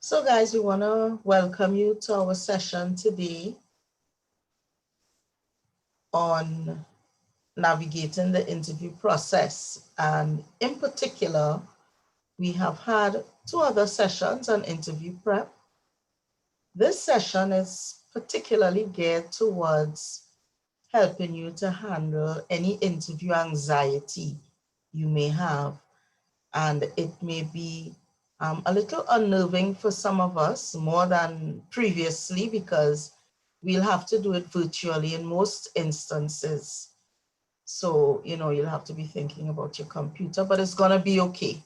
So guys, we want to welcome you to our session today on navigating the interview process. And in particular, we have had two other sessions on interview prep. This session is particularly geared towards helping you to handle any interview anxiety you may have. And it may be a little unnerving for some of us more than previously because we'll have to do it virtually in most instances. So, you'll have to be thinking about your computer, but it's going to be okay.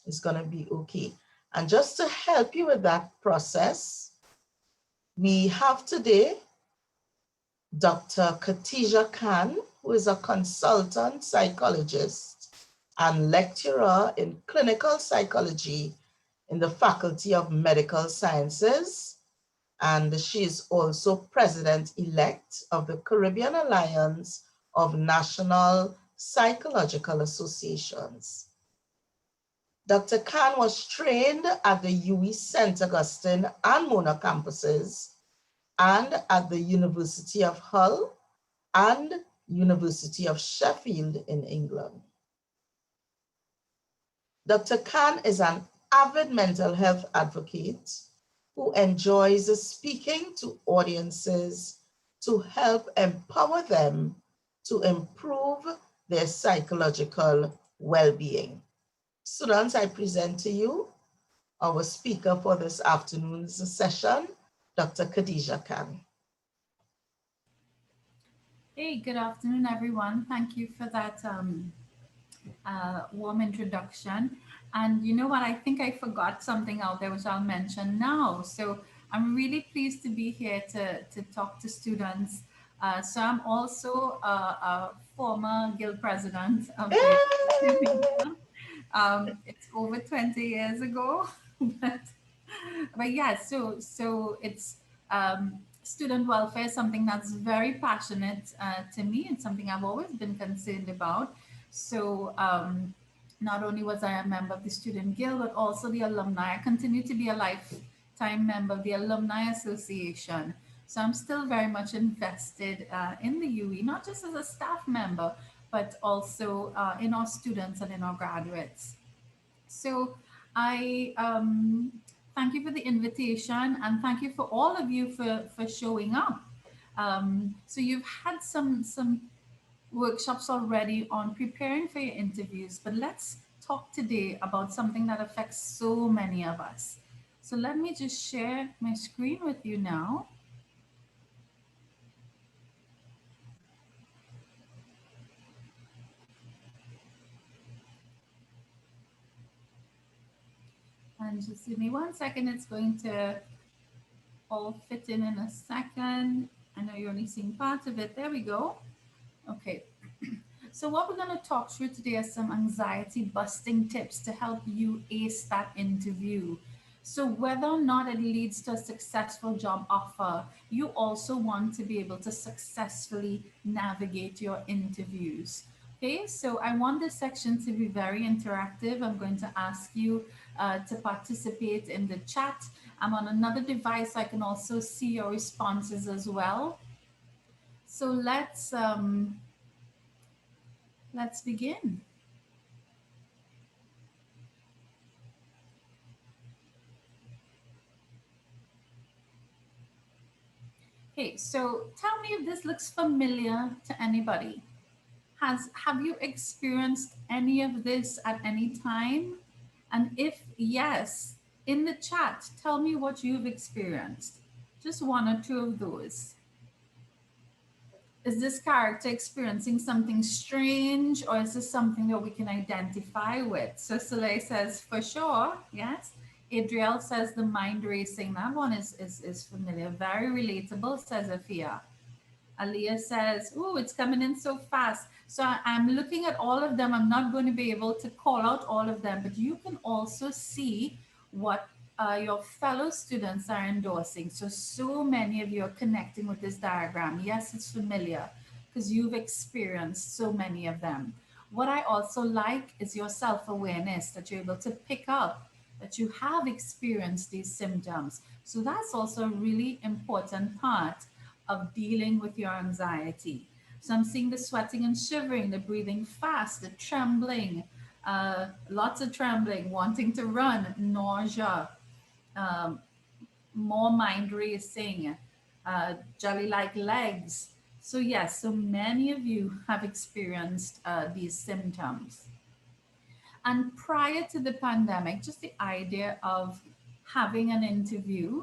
It's going to be okay. And just to help you with that process, we have today Dr. Khatija Khan, who is a consultant psychologist and lecturer in clinical psychology in the Faculty of Medical Sciences. And she is also president-elect of the Caribbean Alliance of National Psychological Associations. Dr. Khan was trained at the UWI St. Augustine and Mona campuses and at the University of Hull and University of Sheffield in England. Dr. Khan is an avid mental health advocate who enjoys speaking to audiences to help empower them to improve their psychological well-being. Students, I present to you our speaker for this afternoon's session, Dr. Khatija Khan. Hey, good afternoon, everyone. Thank you for that warm introduction. And you know what? I think I forgot something out there, which I'll mention now. So I'm really pleased to be here to talk to students. So I'm also a former guild president of the it's over 20 years ago, but yeah, so it's student welfare is something that's very passionate to me. It's something I've always been concerned about. So not only was I a member of the Student Guild, but also the alumni. I continue to be a lifetime member of the Alumni Association. So I'm still very much invested in the UE, not just as a staff member, but also in our students and in our graduates. So I thank you for the invitation and thank you for all of you for showing up. So you've had some workshops already on preparing for your interviews, but let's talk today about something that affects so many of us. So let me just share my screen with you now. And just give me 1 second, it's going to all fit in a second. I know you're only seeing part of it. There we go. Okay. So what we're going to talk through today are some anxiety busting tips to help you ace that interview. So whether or not it leads to a successful job offer, you also want to be able to successfully navigate your interviews. Okay, so I want this section to be very interactive. I'm going to ask you to participate in the chat. I'm on another device. I can also see your responses as well. So let's begin. Okay, so tell me if this looks familiar to anybody. Have you experienced any of this at any time? And if yes, in the chat, tell me what you've experienced. Just one or two of those. Is this character experiencing something strange or is this something that we can identify with? So Soleil says, for sure, yes. Adriel says the mind racing. That one is familiar. Very relatable, says Afia. Aliyah says, oh, it's coming in so fast. So I'm looking at all of them. I'm not going to be able to call out all of them, but you can also see what your fellow students are endorsing. So many of you are connecting with this diagram. Yes, it's familiar because you've experienced so many of them. What I also like is your self-awareness, that you're able to pick up that you have experienced these symptoms. So that's also a really important part of dealing with your anxiety. So I'm seeing the sweating and shivering, the breathing fast, the trembling, lots of trembling, wanting to run, nausea, um, more mind racing, jelly like legs. So, yes, so many of you have experienced these symptoms. And prior to the pandemic, just the idea of having an interview,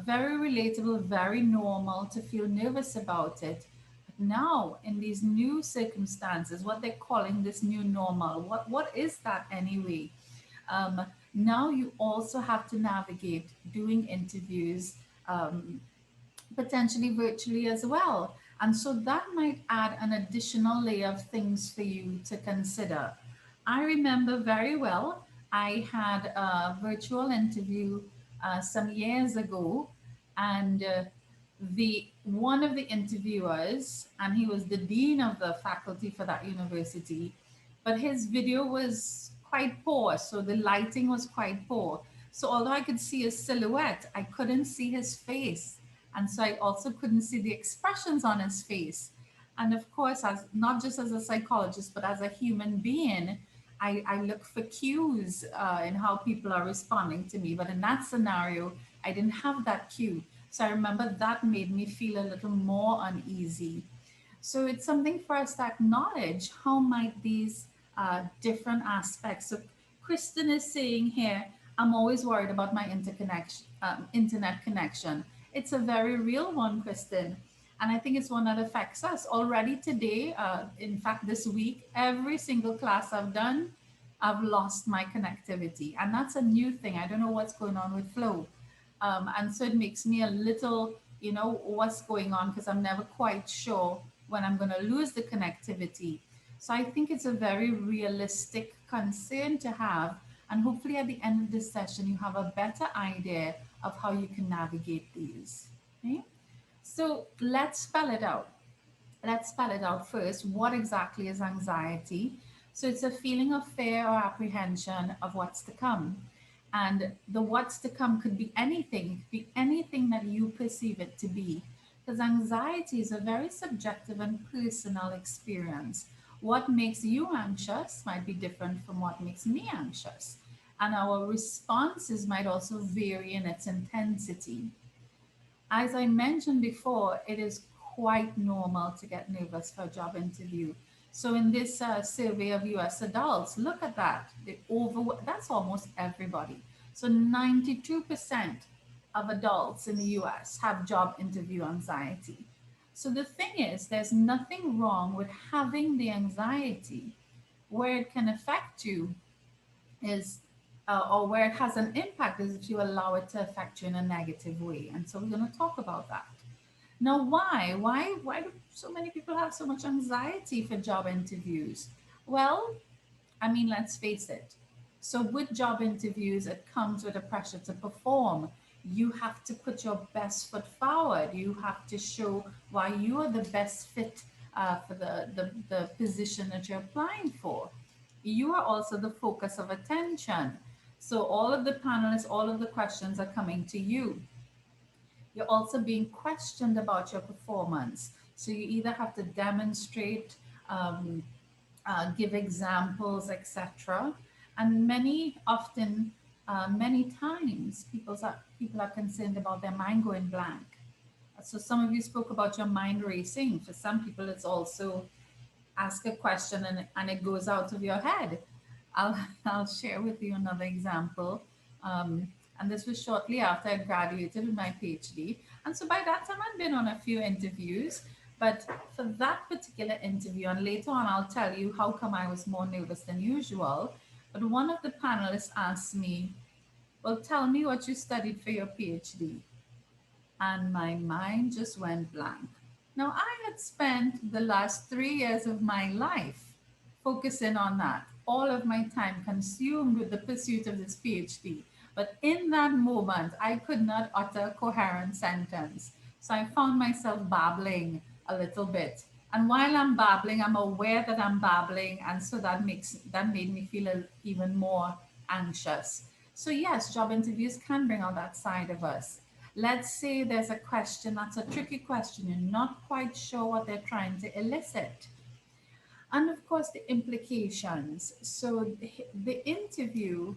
very relatable, very normal to feel nervous about it. But now, in these new circumstances, what they're calling this new normal, what is that anyway? Um, Now you also have to navigate doing interviews, potentially virtually as well. And so that might add an additional layer of things for you to consider. I remember very well, I had a virtual interview some years ago, and the one of the interviewers, and he was the dean of the faculty for that university, but his video was quite poor, so the lighting was quite poor. So although I could see his silhouette, I couldn't see his face, and so I also couldn't see the expressions on his face. And of course, as not just as a psychologist, but as a human being, I look for cues in how people are responding to me. But in that scenario, I didn't have that cue. So I remember that made me feel a little more uneasy. So it's something for us to acknowledge how might these different aspects. So Kristen is saying here, I'm always worried about my internet connection. It's a very real one, Kristen. And I think it's one that affects us already today. In fact, this week, every single class I've done, I've lost my connectivity. And that's a new thing. I don't know what's going on with Flow. And so it makes me a little, what's going on, because I'm never quite sure when I'm going to lose the connectivity. So I think it's a very realistic concern to have. And hopefully at the end of this session, you have a better idea of how you can navigate these. Okay? So let's spell it out. Let's spell it out first. What exactly is anxiety? So it's a feeling of fear or apprehension of what's to come. And the what's to come could be anything, it could be anything that you perceive it to be. Because anxiety is a very subjective and personal experience. What makes you anxious might be different from what makes me anxious. And our responses might also vary in its intensity. As I mentioned before, it is quite normal to get nervous for a job interview. So in this survey of US adults, look at that. That's almost everybody. So 92% of adults in the US have job interview anxiety. So the thing is, there's nothing wrong with having the anxiety. Where it can affect you is, or where it has an impact is if you allow it to affect you in a negative way. And so we're going to talk about that. Now, why do so many people have so much anxiety for job interviews? Well, I mean, let's face it. So with job interviews, it comes with a pressure to perform. You have to put your best foot forward. You have to show why you are the best fit for the position that you're applying for. You are also the focus of attention. So all of the panelists, all of the questions are coming to you. You're also being questioned about your performance. So you either have to demonstrate, um, give examples, etc. And many times, people are concerned about their mind going blank. So some of you spoke about your mind racing. For some people, it's also ask a question and it goes out of your head. I'll, I'll share with you another example. Um, and this was shortly after I graduated with my PhD. And so by that time, I'd been on a few interviews. But for that particular interview, and later on, I'll tell you how come I was more nervous than usual. But one of the panelists asked me, well, tell me what you studied for your PhD. And my mind just went blank. Now, I had spent the last 3 years of my life focusing on that, all of my time consumed with the pursuit of this PhD. But in that moment, I could not utter a coherent sentence. So I found myself babbling a little bit. And while I'm babbling, I'm aware that I'm babbling. And so that made me feel even more anxious. So, yes, job interviews can bring out that side of us. Let's say there's a question that's a tricky question, you're not quite sure what they're trying to elicit. And of course, the implications. So, the interview,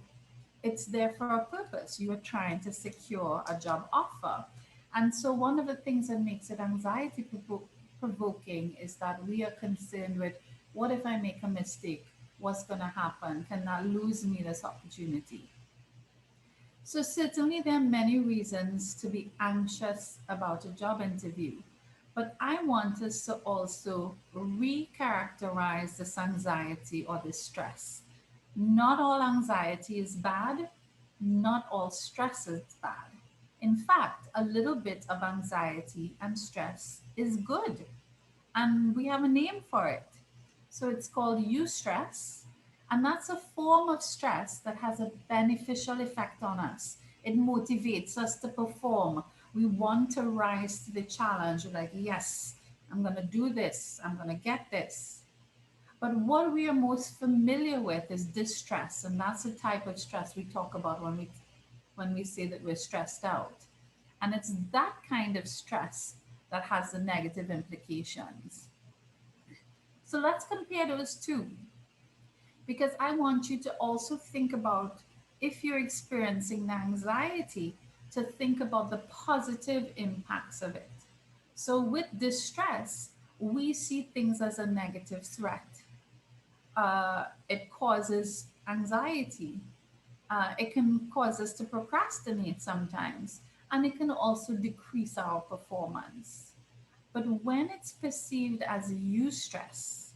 it's there for a purpose. You are trying to secure a job offer. And so, one of the things that makes it anxiety provoking is that we are concerned with, what if I make a mistake? What's going to happen? Can that lose me this opportunity? So, certainly, there are many reasons to be anxious about a job interview. But I want us to also recharacterize this anxiety or this stress. Not all anxiety is bad, not all stress is bad. In fact, a little bit of anxiety and stress is good, and we have a name for it. So it's called eustress, and that's a form of stress that has a beneficial effect on us. It motivates us to perform. We want to rise to the challenge. We're like, yes, I'm going to do this, I'm going to get this. But what we are most familiar with is distress, and that's the type of stress we talk about when we say that we're stressed out. And it's that kind of stress that has the negative implications. So let's compare those two, because I want you to also think about, if you're experiencing the anxiety, to think about the positive impacts of it. So with distress, we see things as a negative threat. It causes anxiety. It can cause us to procrastinate sometimes, and it can also decrease our performance. But when it's perceived as eustress,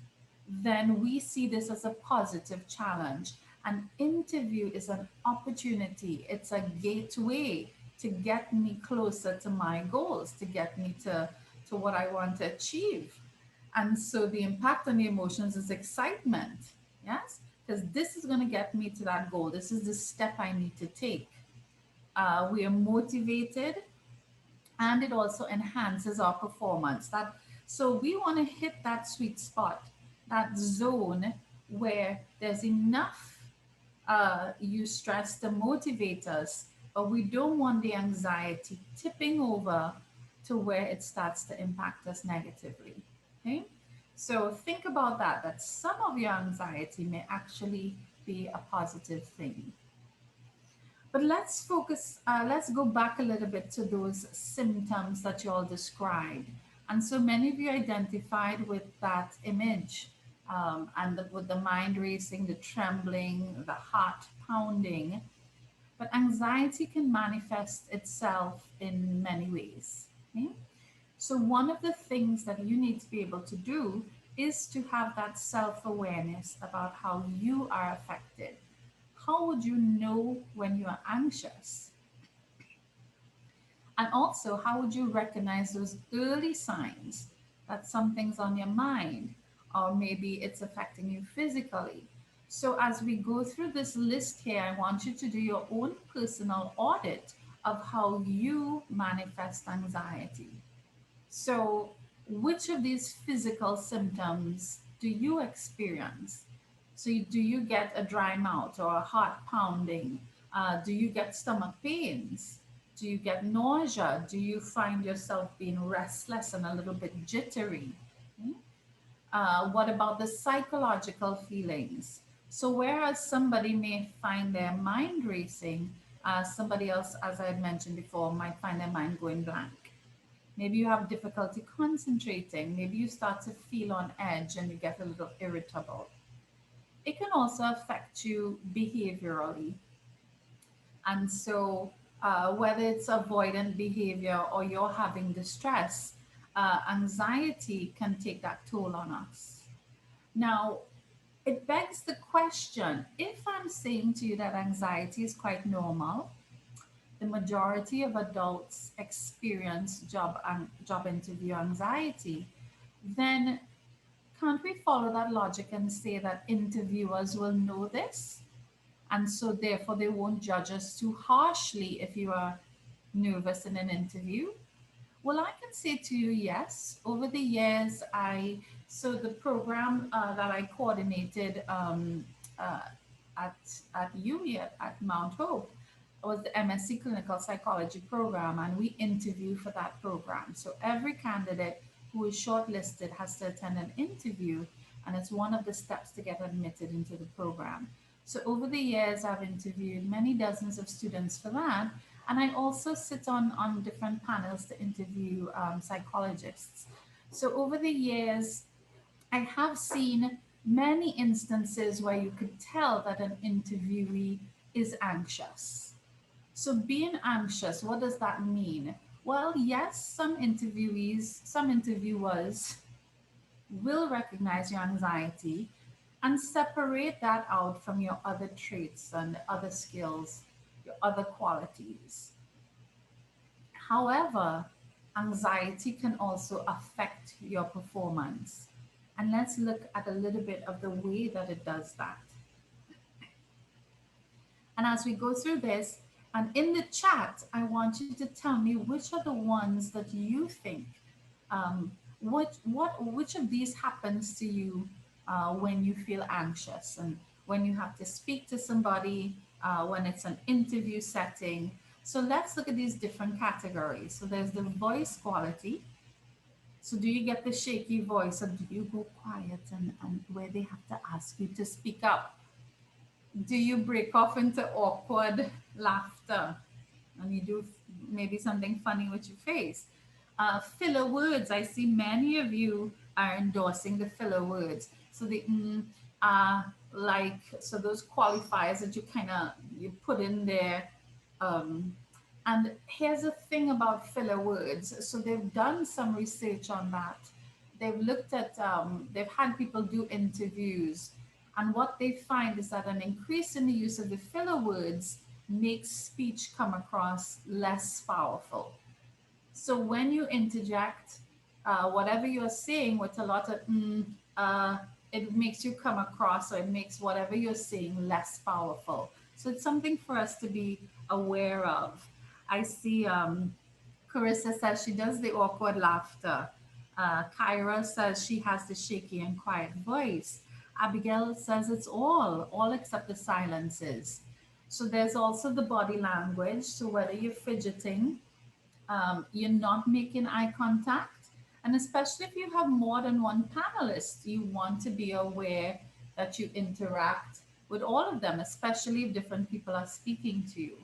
then we see this as a positive challenge. An interview is an opportunity, it's a gateway to get me closer to my goals, to get me to what I want to achieve. And so the impact on the emotions is excitement, yes? Because this is going to get me to that goal. This is the step I need to take. We are motivated, and it also enhances our performance. That so we want to hit that sweet spot, that zone where there's enough eustress to motivate us, but we don't want the anxiety tipping over to where it starts to impact us negatively. Okay, so think about that. That some of your anxiety may actually be a positive thing. But let's focus, let's go back a little bit to those symptoms that you all described. And so many of you identified with that image, with the mind racing, the trembling, the heart pounding. But anxiety can manifest itself in many ways. Okay? So, one of the things that you need to be able to do is to have that self awareness about how you are affected. How would you know when you are anxious? And also, how would you recognize those early signs that something's on your mind, or maybe it's affecting you physically? So, as we go through this list here, I want you to do your own personal audit of how you manifest anxiety. So, which of these physical symptoms do you experience? So, do you get a dry mouth or a heart pounding? Do you get stomach pains? Do you get nausea? Do you find yourself being restless and a little bit jittery? Hmm? What about the psychological feelings? So, whereas somebody may find their mind racing, somebody else, as I had mentioned before, might find their mind going blank. Maybe you have difficulty concentrating. Maybe you start to feel on edge and you get a little irritable. It can also affect you behaviorally. And so, whether it's avoidant behavior or you're having distress, anxiety can take that toll on us. Now, it begs the question, if I'm saying to you that anxiety is quite normal, the majority of adults experience job interview anxiety, then can't we follow that logic and say that interviewers will know this? And so therefore they won't judge us too harshly if you are nervous in an interview? Well, I can say to you, yes. Over the years, the program that I coordinated uh, at UWI at Mount Hope was the MSc Clinical Psychology program, and we interview for that program. So every candidate who is shortlisted has to attend an interview, and it's one of the steps to get admitted into the program. So over the years, I've interviewed many dozens of students for that, and I also sit on different panels to interview psychologists. So over the years, I have seen many instances where you could tell that an interviewee is anxious. So, being anxious, what does that mean? Well, yes, some interviewers will recognize your anxiety and separate that out from your other traits and other skills, your other qualities. However, anxiety can also affect your performance. And let's look at a little bit of the way that it does that. And as we go through this, and in the chat, I want you to tell me which are the ones that you think, which of these happens to you when you feel anxious and when you have to speak to somebody, when it's an interview setting. So let's look at these different categories. So there's the voice quality. So do you get the shaky voice, or do you go quiet and where they have to ask you to speak up? Do you break off into awkward laughter and you do maybe something funny with your face? Filler words. I see many of you are endorsing the filler words. So the like, so those qualifiers that you kind of you put in there. Um, and here's the thing about filler words. So they've done some research on that. They've looked at, they've had people do interviews, and what they find is that an increase in the use of the filler words makes speech come across less powerful. So when you interject, whatever you're saying with a lot of it makes you come across, or it makes whatever you're saying less powerful. So it's something for us to be aware of. I see Carissa says she does the awkward laughter. Kyra says she has the shaky and quiet voice. Abigail says it's all except the silences. So there's also the body language. So whether you're fidgeting, you're not making eye contact. And especially if you have more than one panelist, you want to be aware that you interact with all of them, especially if different people are speaking to you.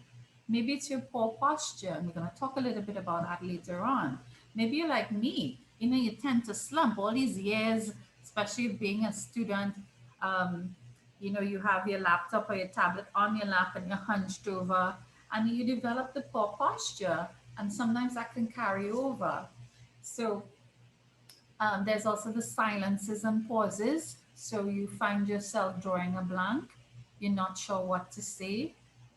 Maybe it's your poor posture, and we're going to talk a little bit about that later on. Maybe you're like me, you tend to slump all these years, especially being a student. Um, you have your laptop or your tablet on your lap and you're hunched over, and you develop the poor posture, and sometimes that can carry over. So there's also the silences and pauses. So you find yourself drawing a blank, you're not sure what to say,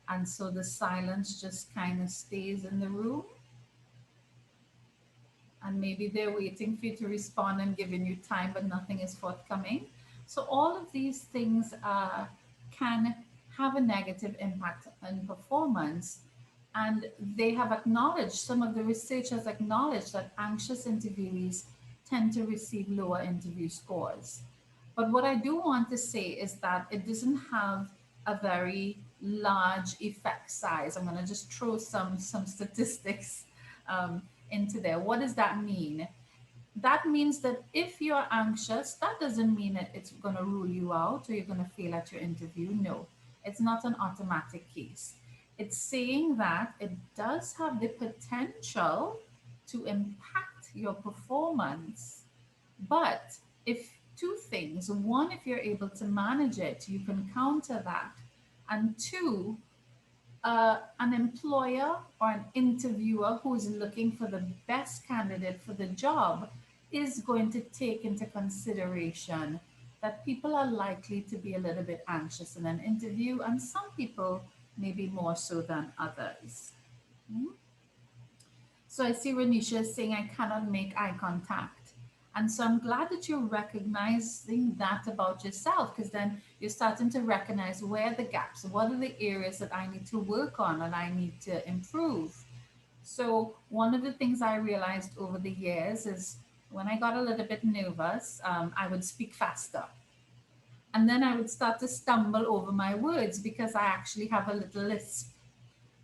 and so the silence just kind of stays in the room. And maybe they're waiting for you to respond and giving you time, but nothing is forthcoming. So all of these things can have a negative impact on performance. And they have acknowledged, some of the researchers acknowledged that anxious interviewees tend to receive lower interview scores. But what I do want to say is that it doesn't have a very large effect size. I'm going to just throw some statistics um, into there. What does that mean? That means that if you're anxious, that doesn't mean that it's going to rule you out or you're going to fail at your interview. No, it's not an automatic case. It's saying that it does have the potential to impact your performance. But if two things, one, if you're able to manage it, you can counter that. And two, an employer or an interviewer who is looking for the best candidate for the job is going to take into consideration that people are likely to be a little bit anxious in an interview, and some people maybe more so than others. Hmm? So I see Renisha is saying, I cannot make eye contact. And so I'm glad that you're recognizing that about yourself, because then you're starting to recognize where are the gaps, what are the areas that I need to work on and I need to improve. So one of the things I realized over the years is when I got a little bit nervous, I would speak faster. And then I would start to stumble over my words because I actually have a little lisp.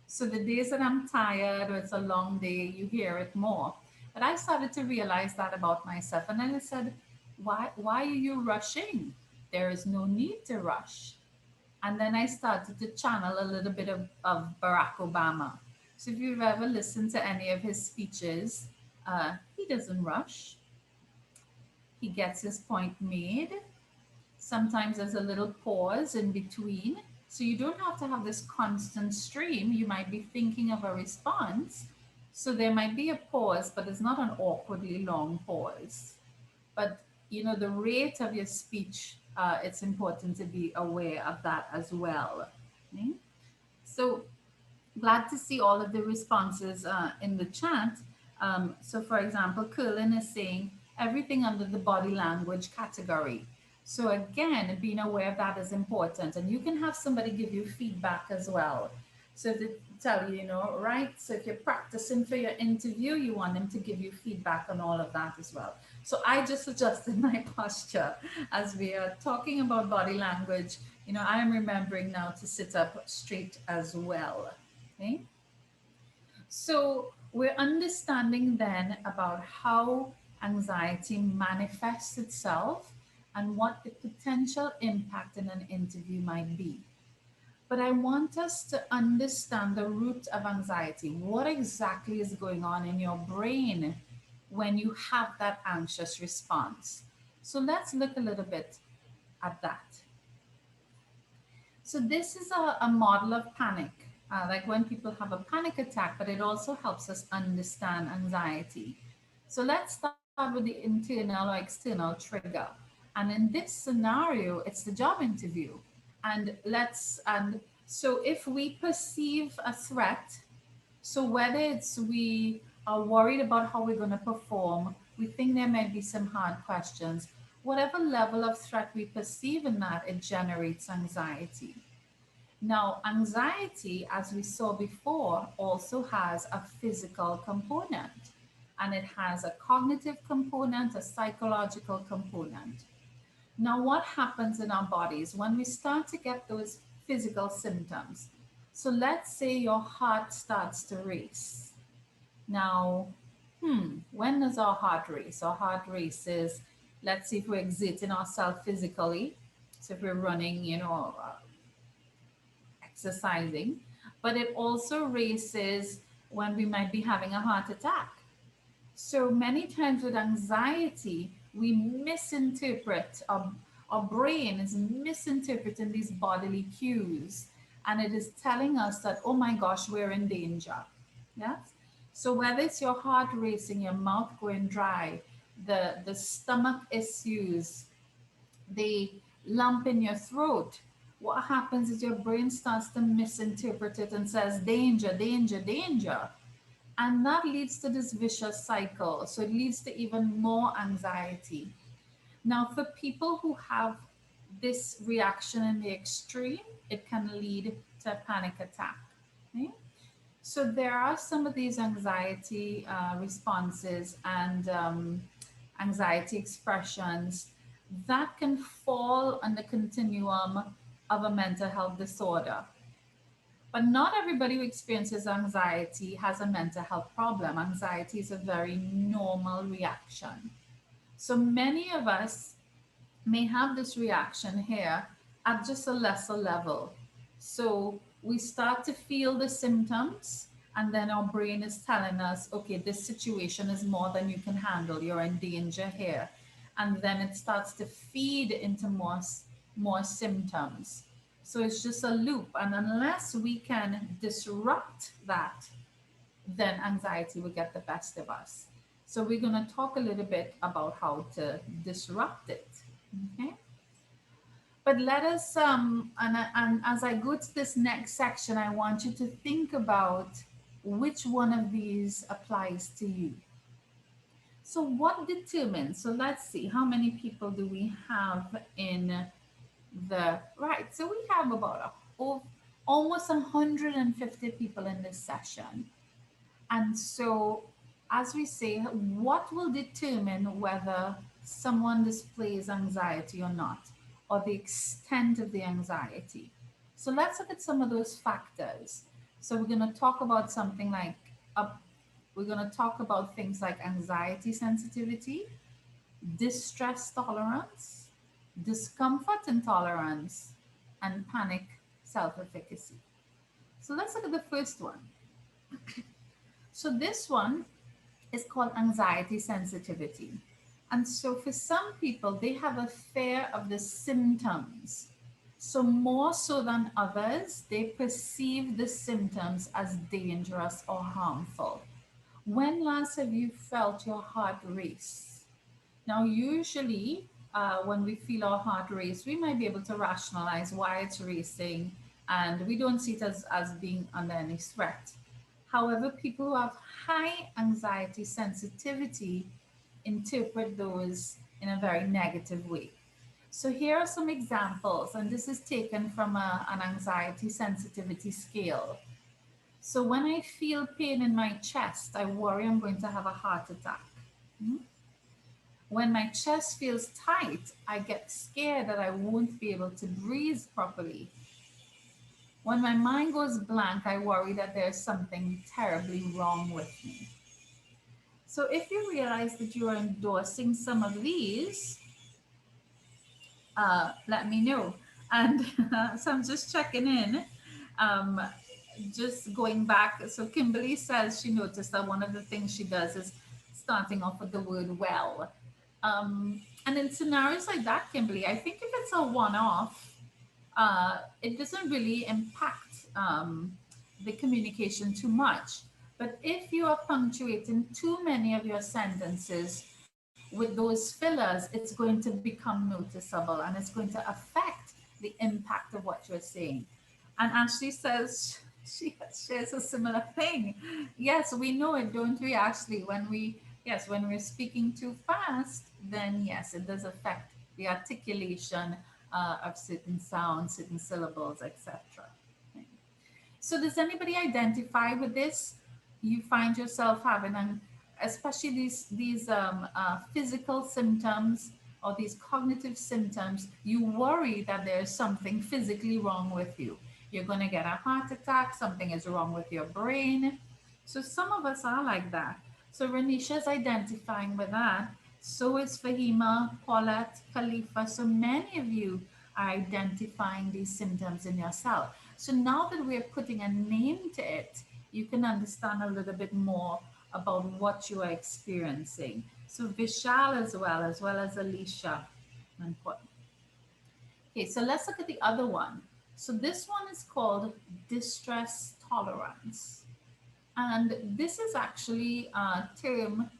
So the days that I'm tired or it's a long day, you hear it more. But I started to realize that about myself. And then I said, why are you rushing? There is no need to rush. And then I started to channel a little bit of Barack Obama. So if you've ever listened to any of his speeches, he doesn't rush. He gets his point made. Sometimes there's a little pause in between. So you don't have to have this constant stream. You might be thinking of a response. So there might be a pause, but it's not an awkwardly long pause. But the rate of your speech, it's important to be aware of that as well. Okay? So glad to see all of the responses in the chat. So, for example, Curlin is saying everything under the body language category. So, again, being aware of that is important. And you can have somebody give you feedback as well. So, they tell you, right? So, if you're practicing for your interview, you want them to give you feedback on all of that as well. So, I just adjusted my posture as we are talking about body language. I am remembering now to sit up straight as well. Okay. So we're understanding then about how anxiety manifests itself and what the potential impact in an interview might be. But I want us to understand the root of anxiety. What exactly is going on in your brain when you have that anxious response? So let's look a little bit at that. So this is a model of panic, like when people have a panic attack, but it also helps us understand anxiety. So let's start with the internal or external trigger. And in this scenario, it's the job interview. And so if we perceive a threat, so whether it's we are worried about how we're going to perform, we think there might be some hard questions, whatever level of threat we perceive in that, it generates anxiety. Now, anxiety, as we saw before, also has a physical component, and it has a cognitive component, a psychological component. Now, what happens in our bodies when we start to get those physical symptoms? So, let's say your heart starts to race. Now, when does our heart race? Our heart races, let's see if we're exerting ourselves physically. So, if we're running, exercising, but it also races when we might be having a heart attack. So many times with anxiety, we misinterpret, our brain is misinterpreting these bodily cues, and it is telling us that, oh my gosh, we're in danger. Yes? So whether it's your heart racing, your mouth going dry, the stomach issues, the lump in your throat, what happens is your brain starts to misinterpret it and says danger, danger, danger. And that leads to this vicious cycle. So it leads to even more anxiety. Now, for people who have this reaction in the extreme, it can lead to a panic attack. Okay? So there are some of these anxiety responses and anxiety expressions that can fall on the continuum of a mental health disorder. But not everybody who experiences anxiety has a mental health problem. Anxiety is a very normal reaction. So many of us may have this reaction here at just a lesser level. So we start to feel the symptoms, and then our brain is telling us, okay, this situation is more than you can handle. You're in danger here. And then it starts to feed into more symptoms. So it's just a loop. And unless we can disrupt that, then anxiety will get the best of us. So we're going to talk a little bit about how to disrupt it. Okay. But let us, and as I go to this next section, I want you to think about which one of these applies to you. So what determines, so let's see, how many people do we have in right. So we have about almost 150 people in this session. And so, as we say, what will determine whether someone displays anxiety or not? or the extent of the anxiety. So let's look at some of those factors. So we're going to talk about something like, we're going to talk about things like anxiety sensitivity, distress tolerance, discomfort intolerance, and panic self efficacy. So let's look at the first one. So this one is called anxiety sensitivity. And so for some people, they have a fear of the symptoms. So more so than others, they perceive the symptoms as dangerous or harmful. When last have you felt your heart race? Now, usually, when we feel our heart race, we might be able to rationalize why it's racing, and we don't see it as being under any threat. However, people who have high anxiety sensitivity interpret those in a very negative way. So, here are some examples, and this is taken from an anxiety sensitivity scale. So, when I feel pain in my chest, I worry I'm going to have a heart attack. Hmm? When my chest feels tight, I get scared that I won't be able to breathe properly. When my mind goes blank, I worry that there's something terribly wrong with me. So if you realize that you are endorsing some of these, let me know. And so I'm just checking in. Um, just going back. So Kimberly says she noticed that one of the things she does is starting off with the word well. And in scenarios like that, Kimberly, I think if it's a one-off, it doesn't really impact the communication too much. But if you are punctuating too many of your sentences with those fillers, it's going to become noticeable and it's going to affect the impact of what you're saying. And Ashley says she shares a similar thing. Yes, we know it, don't we, Ashley? When we're speaking too fast, then yes, it does affect the articulation of certain sounds, certain syllables, etc. So does anybody identify with this? You find yourself having an, especially these physical symptoms or these cognitive symptoms, you worry that there's something physically wrong with you. You're going to get a heart attack, something is wrong with your brain. So some of us are like that. So Renisha is identifying with that. So is Fahima, Paulette, Khalifa. So many of you are identifying these symptoms in yourself. So now that we're putting a name to it, you can understand a little bit more about what you are experiencing. So Vishal as well as Alicia. Okay, so let's look at the other one. So this one is called distress tolerance. And this is actually a term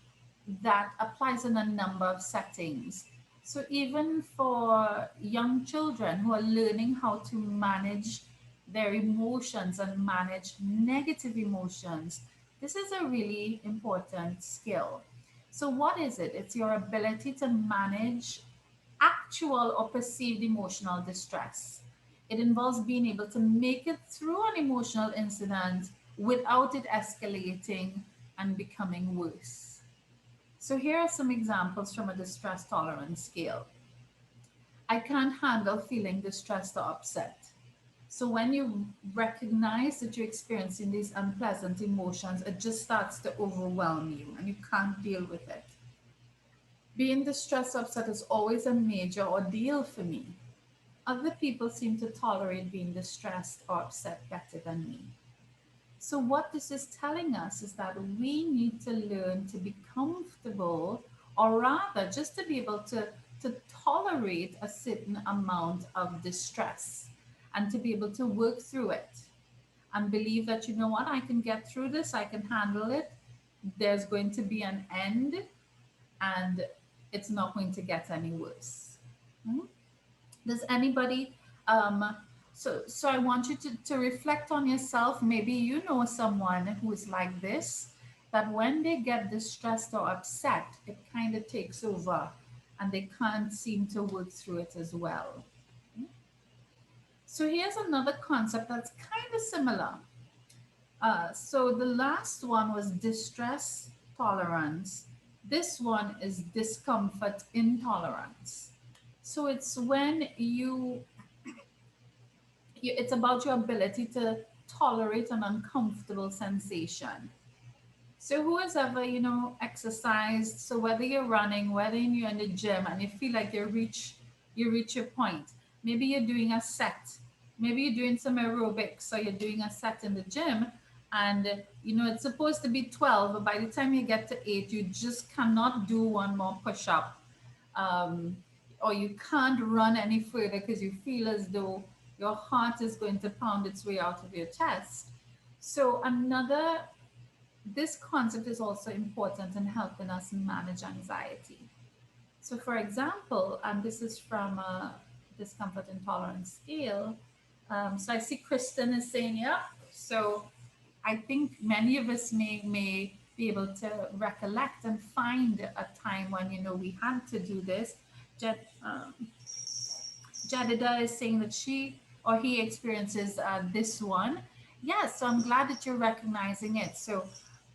that applies in a number of settings. So even for young children who are learning how to manage their emotions and manage negative emotions, this is a really important skill. So what is it? It's your ability to manage actual or perceived emotional distress. It involves being able to make it through an emotional incident without it escalating and becoming worse. So here are some examples from a distress tolerance scale. I can't handle feeling distressed or upset. So when you recognize that you're experiencing these unpleasant emotions, it just starts to overwhelm you and you can't deal with it. Being distressed or upset is always a major ordeal for me. Other people seem to tolerate being distressed or upset better than me. So, what this is telling us is that we need to learn to be comfortable, or rather, just to be able to tolerate a certain amount of distress and to be able to work through it and believe that, you know what, I can get through this, I can handle it. There's going to be an end and it's not going to get any worse. Hmm? Does anybody so I want you to reflect on yourself. Maybe you know someone who is like this, that when they get distressed or upset, it kind of takes over and they can't seem to work through it as well. So here's another concept that's kind of similar. So the last one was distress tolerance. This one is discomfort intolerance. So it's when it's about your ability to tolerate an uncomfortable sensation. So who has ever, exercised? So whether you're running, whether you're in the gym and you feel like you reach your point. Maybe you're doing a set. Maybe you're doing some aerobics, so you're doing a set in the gym, and it's supposed to be 12, but by the time you get to 8, you just cannot do one more push-up, um, or you can't run any further because you feel as though your heart is going to pound its way out of your chest. So this concept is also important in helping us manage anxiety. So, for example, and this is from a discomfort intolerance scale. So I see Kristen is saying, yeah. So I think many of us may be able to recollect and find a time when we had to do this. Jed, Jedida is saying that she or he experiences this one. Yes, so I'm glad that you're recognizing it. So,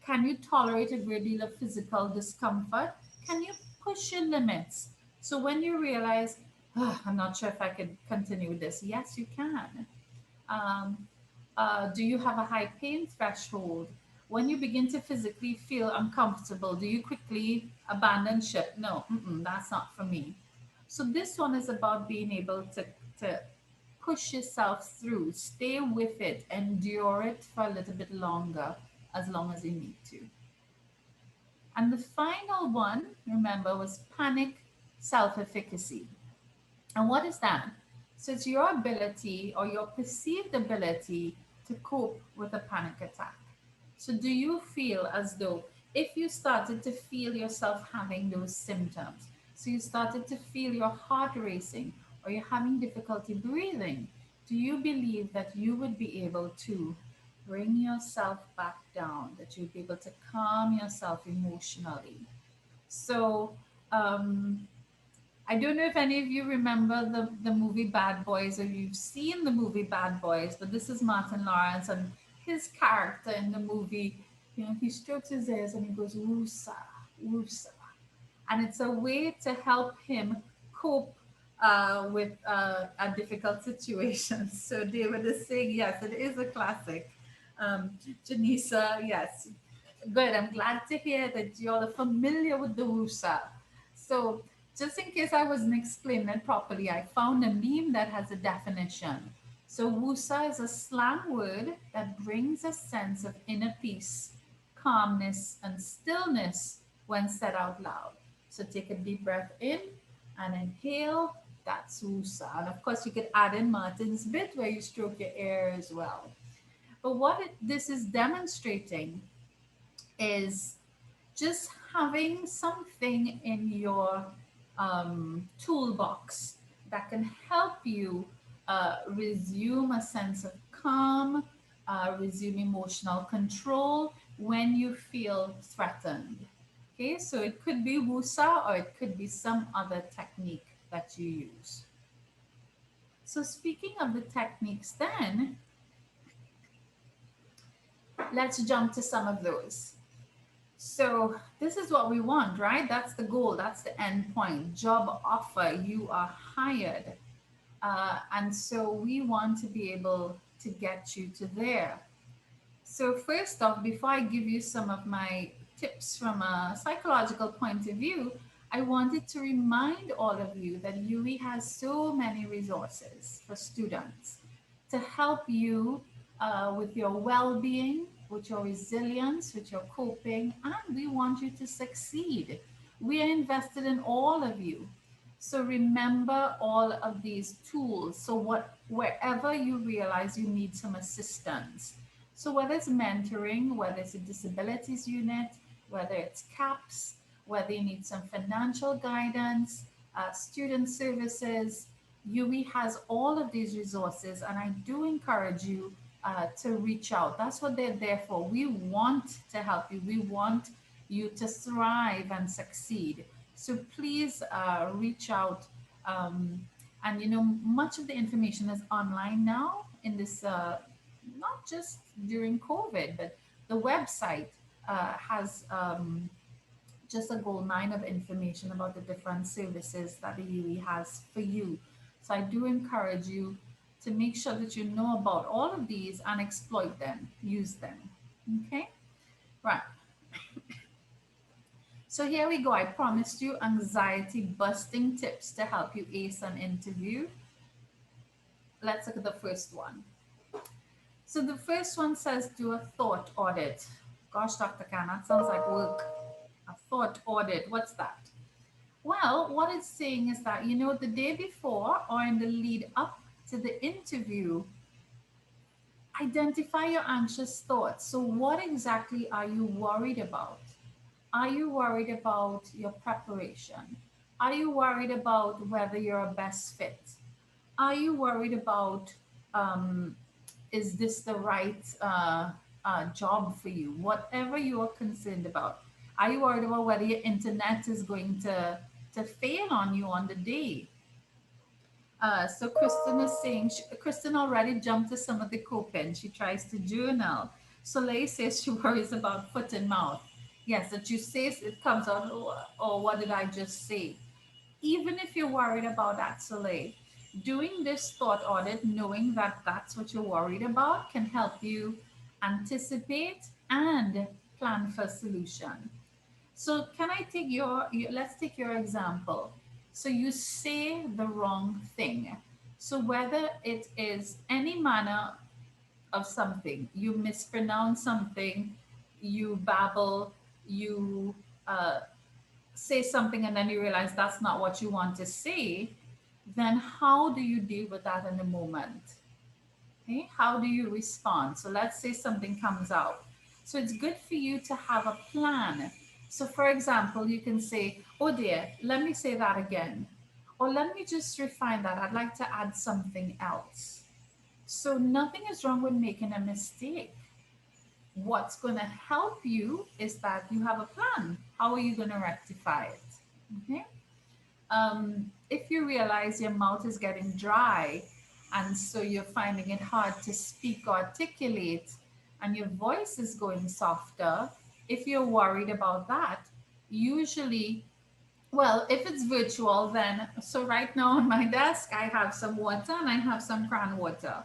can you tolerate a great deal of physical discomfort? Can you push your limits? So, when you realize, "Ugh, I'm not sure if I could continue with this, yes, you can. Um, do you have a high pain threshold? When you begin to physically feel uncomfortable, do you quickly abandon ship? No, that's not for me. So this one is about being able to push yourself through, stay with it, endure it for a little bit longer, as long as you need to. And the final one, remember, was panic self-efficacy. And what is that? So it's your ability or your perceived ability to cope with a panic attack. So do you feel as though if you started to feel yourself having those symptoms, so you started to feel your heart racing or you're having difficulty breathing, do you believe that you would be able to bring yourself back down, that you'd be able to calm yourself emotionally? So, um, I don't know if any of you remember the movie Bad Boys or you've seen the movie Bad Boys, but this is Martin Lawrence and his character in the movie. He strokes his ears and he goes, "Woosa, woosa." And it's a way to help him cope with a difficult situation. So David is saying, yes, it is a classic. Janisa, yes. Good. I'm glad to hear that you're familiar with the WUSA. So, just in case I wasn't explaining it properly, I found a meme that has a definition. So, WUSA is a slang word that brings a sense of inner peace, calmness, and stillness when said out loud. So, take a deep breath in and inhale. That's WUSA. And of course, you could add in Martin's bit where you stroke your ear as well. But this is demonstrating is just having something in your toolbox that can help you resume a sense of calm, resume emotional control when you feel threatened. Okay, so it could be WUSA or it could be some other technique that you use. So, speaking of the techniques, then let's jump to some of those. So this is what we want, right? That's the goal. That's the end point. Job offer. You are hired. And so we want to be able to get you to there. So first off, before I give you some of my tips from a psychological point of view, I wanted to remind all of you that UE has so many resources for students to help you with your well-being, with your resilience, with your coping, and we want you to succeed. We are invested in all of you. So remember all of these tools. So wherever you realize you need some assistance. So whether it's mentoring, whether it's a disabilities unit, whether it's CAPS, whether you need some financial guidance, student services, UE has all of these resources, and I do encourage you to reach out. That's what they're there for. We want to help you. We want you to thrive and succeed. So please reach out. And much of the information is online now in this, not just during COVID, but the website has just a gold mine of information about the different services that the UE has for you. So I do encourage you to make sure that you know about all of these and exploit them, use them. Okay, right. So here we go. I promised you anxiety busting tips to help you ace an interview. Let's look at the first one. So the first one says do a thought audit. Gosh, Dr. Khan, that sounds like work. A thought audit. What's that? Well, what it's saying is that, the day before or in the lead up to the interview, identify your anxious thoughts. So, what exactly are you worried about? Are you worried about your preparation? Are you worried about whether you're a best fit? Are you worried about um, is this the right job for you? Whatever you are concerned about. Are you worried about whether your internet is going to fail on you on the day? So Kristen is saying, Kristen already jumped to some of the coping. She tries to journal. Soleil says she worries about foot and mouth. Yes, that you say it comes out, oh, what did I just say? Even if you're worried about that, Soleil, doing this thought audit, knowing that that's what you're worried about, can help you anticipate and plan for a solution. So can I take let's take your example. So you say the wrong thing. So whether it is any manner of something, you mispronounce something, you babble, you say something and then you realize that's not what you want to say, then how do you deal with that in the moment? Okay, how do you respond? So let's say something comes out. So it's good for you to have a plan. So, for example, you can say, oh dear, let me say that again. Or let me just refine that. I'd like to add something else. So, nothing is wrong with making a mistake. What's going to help you is that you have a plan. How are you going to rectify it? Okay. If you realize your mouth is getting dry and so you're finding it hard to speak or articulate and your voice is going softer, if you're worried about that, usually, well, if it's virtual, then so right now on my desk, I have some water and I have some cran water.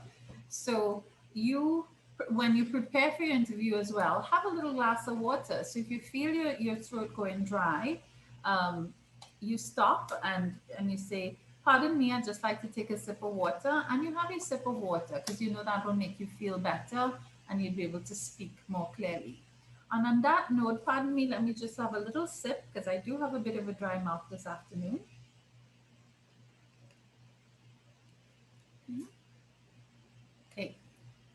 So you, when you prepare for your interview as well, have a little glass of water. So if you feel your throat going dry, um, you stop and you say, pardon me, I'd just like to take a sip of water. And you have a sip of water because you know that will make you feel better and you'll be able to speak more clearly. And on that note, pardon me, let me just have a little sip because I do have a bit of a dry mouth this afternoon. Okay,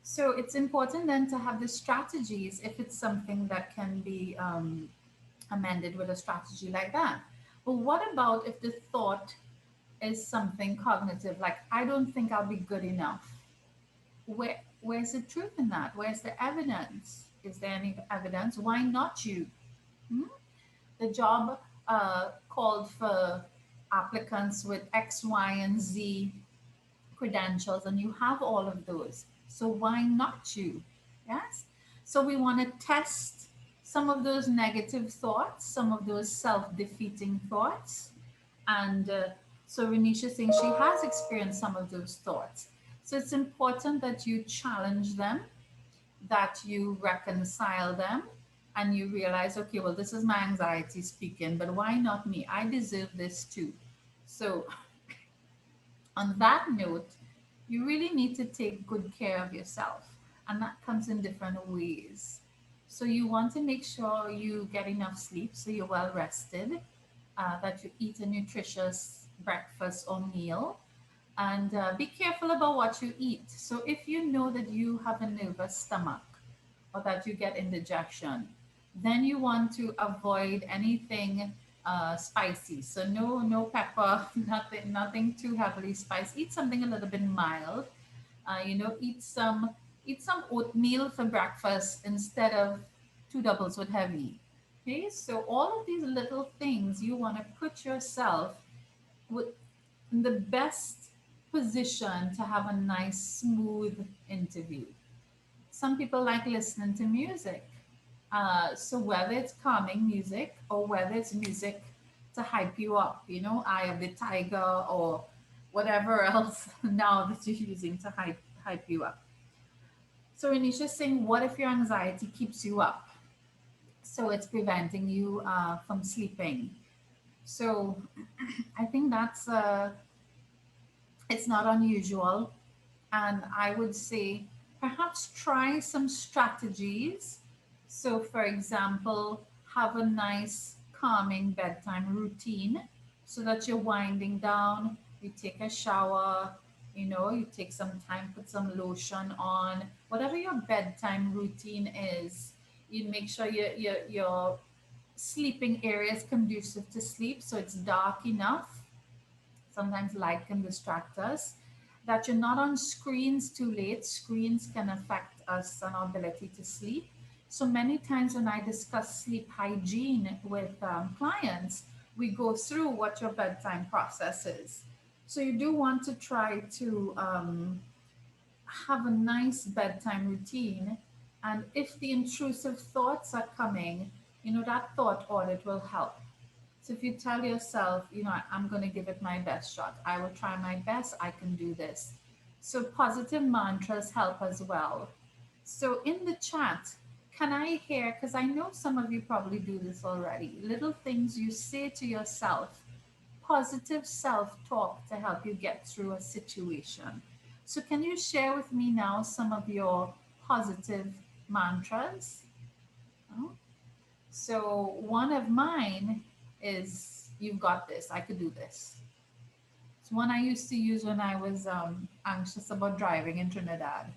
so it's important then to have the strategies if it's something that can be amended with a strategy like that. But what about if the thought is something cognitive, like I don't think I'll be good enough? Where's the truth in that? Where's the evidence? Is there any evidence? Why not you? Hmm? The job called for applicants with X, Y, and Z credentials, and you have all of those. So why not you? Yes. So we want to test some of those negative thoughts, some of those self-defeating thoughts, and so Renisha saying she has experienced some of those thoughts. So it's important that you challenge them, that you reconcile them, and you realize, okay, well, this is my anxiety speaking, but why not me? I deserve this too. So, on that note, you really need to take good care of yourself, and that comes in different ways. So, you want to make sure you get enough sleep so you're well rested, that you eat a nutritious breakfast or meal, and be careful about what you eat. So, if you know that you have a nervous stomach or that you get indigestion, then you want to avoid anything spicy. So no pepper, nothing too heavily spiced. Eat something a little bit mild. Eat some oatmeal for breakfast instead of two doubles with heavy. Okay, so all of these little things you want to put yourself in the best position to have a nice, smooth interview. Some people like listening to music. So whether it's calming music or whether it's music to hype you up, Eye of the Tiger or whatever else now that you're using to hype you up. So Renisha's saying, what if your anxiety keeps you up? So it's preventing you from sleeping. So I think it's not unusual. And I would say perhaps try some strategies. So, for example, have a nice calming bedtime routine so that you're winding down, you take a shower, you take some time, put some lotion on, whatever your bedtime routine is. You make sure your sleeping area is conducive to sleep, so it's dark enough. Sometimes light can distract us. That you're not on screens too late. Screens can affect us and our ability to sleep. So many times when I discuss sleep hygiene with clients, we go through what your bedtime process is. So you do want to try to have a nice bedtime routine. And if the intrusive thoughts are coming, that thought audit will help. So if you tell yourself, I'm going to give it my best shot, I will try my best, I can do this. So positive mantras help as well. So in the chat, can I hear, because I know some of you probably do this already, little things you say to yourself, positive self talk to help you get through a situation. So can you share with me now some of your positive mantras? Oh, so one of mine is, you've got this, I could do this. It's one I used to use when I was anxious about driving in Trinidad.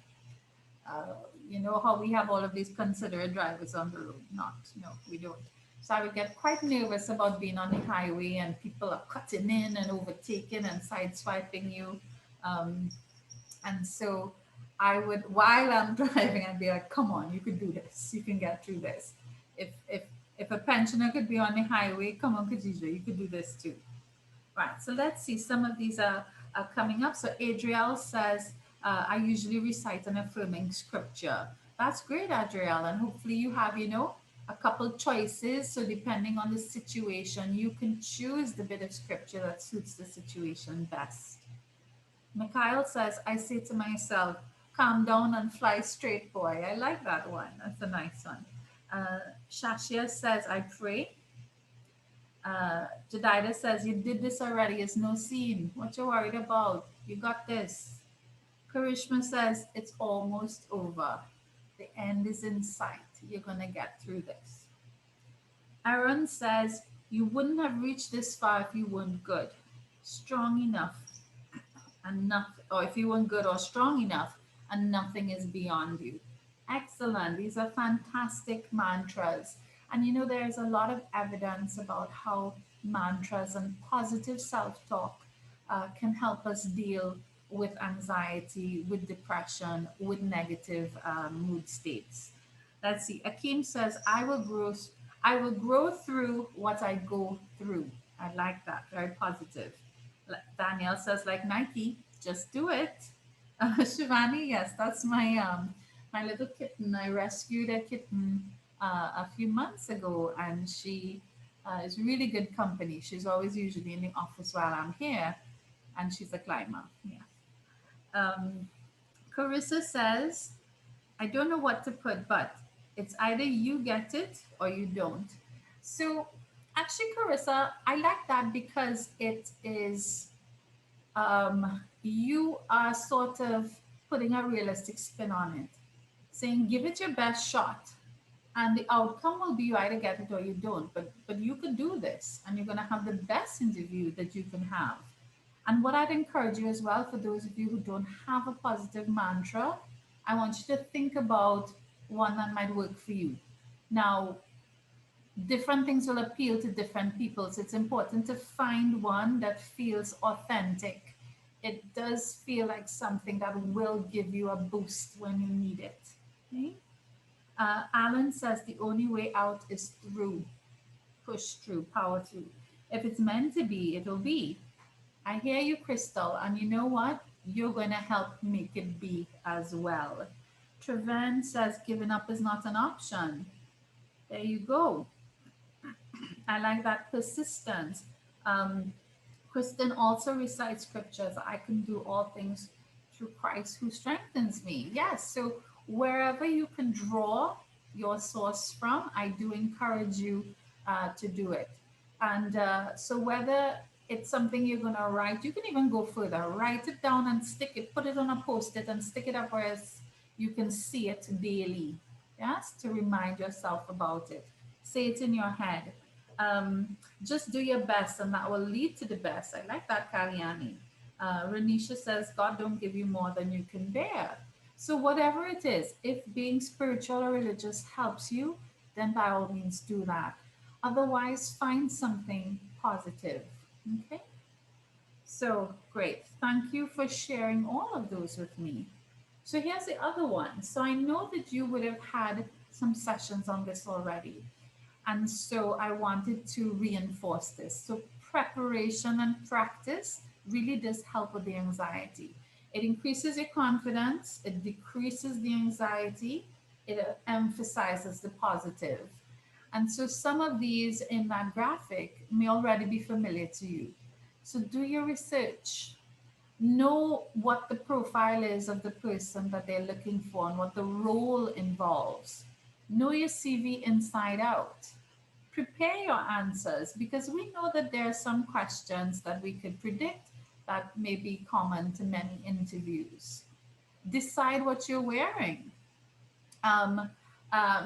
Uh, you know how we have all of these considerate drivers on the road? Not, no, we don't. So I would get quite nervous about being on the highway and people are cutting in and overtaking and sideswiping you. Um, and so I would, while I'm driving, I'd be like, come on, you could do this. You can get through this. If a pensioner could be on the highway, come on, Khadija, you could do this too. Right. So let's see. Some of these are coming up. So Adriel says, I usually recite an affirming scripture. That's great, Adriel. And hopefully you have, a couple choices. So depending on the situation, you can choose the bit of scripture that suits the situation best. Mikhail says, I say to myself, calm down and fly straight, boy. I like that one. That's a nice one. Shashia says, I pray. Jadida says, you did this already. It's no scene. What you worried about? You got this. Karishma says, it's almost over. The end is in sight. You're going to get through this. Aaron says, you wouldn't have reached this far if you weren't good, strong enough, and nothing, or if you weren't good or strong enough, and nothing is beyond you. Excellent. These are fantastic mantras. And there's a lot of evidence about how mantras and positive self talk can help us deal with anxiety, with depression, with negative mood states. Let's see. Akeem says, I will grow through what I go through. I like that. Very positive. Danielle says, like Nike, just do it. Shivani, yes, that's my little kitten. I rescued a kitten a few months ago, and she is really good company. She's always usually in the office while I'm here, and she's a climber. Yeah. Um, Carissa says, I don't know what to put, but it's either you get it or you don't. So actually, Carissa, I like that because it is, you are sort of putting a realistic spin on it, saying give it your best shot, and the outcome will be you either get it or you don't. But you could do this, and you're going to have the best interview that you can have. And what I'd encourage you as well, for those of you who don't have a positive mantra, I want you to think about one that might work for you. Now, different things will appeal to different people. So it's important to find one that feels authentic. It does feel like something that will give you a boost when you need it. Okay? Alan says the only way out is through, push through, power through. If it's meant to be, it'll be. I hear you, Crystal, and you know what? You're going to help make it be as well. Treven says giving up is not an option. There you go. I like that persistence. Um, Kristen also recites scriptures. I can do all things through Christ who strengthens me. Yes. So wherever you can draw your source from, I do encourage you to do it. And so whether it's something you're going to write, you can even go further. Write it down and stick it, put it on a post-it and stick it up where you can see it daily. Yes, to remind yourself about it. Say it in your head. Just do your best and that will lead to the best. I like that, Kalyani. Renisha says, God don't give you more than you can bear. So whatever it is, if being spiritual or religious helps you, then by all means do that. Otherwise, find something positive. Okay? So great. Thank you for sharing all of those with me. So here's the other one. So I know that you would have had some sessions on this already. And so I wanted to reinforce this. So preparation and practice really does help with the anxiety. It increases your confidence, it decreases the anxiety, it emphasizes the positive. And so some of these in that graphic may already be familiar to you. So do your research. Know what the profile is of the person that they're looking for and what the role involves. Know your CV inside out. Prepare your answers because we know that there are some questions that we could predict that may be common to many interviews. Decide what you're wearing. Um,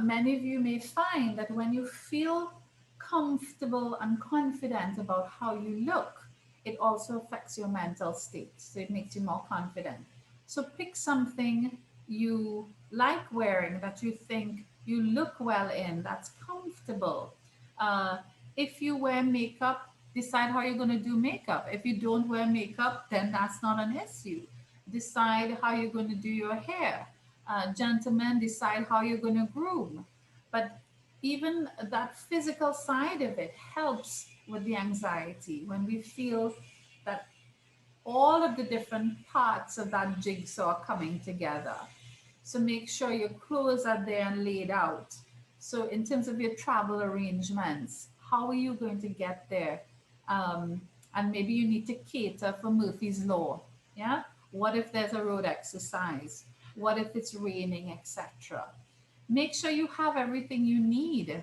Many of you may find that when you feel comfortable and confident about how you look, it also affects your mental state. So it makes you more confident. So pick something you like wearing that you think you look well in, that's comfortable. Uh, if you wear makeup, decide how you're going to do makeup. If you don't wear makeup, then that's not an issue. Decide how you're going to do your hair. Gentlemen, decide how you're going to groom. But even that physical side of it helps with the anxiety when we feel that all of the different parts of that jigsaw are coming together. So make sure your clothes are there and laid out. So in terms of your travel arrangements, how are you going to get there? Um, and maybe you need to cater for Murphy's Law. Yeah. What if there's a road exercise? What if it's raining, etc.? Make sure you have everything you need.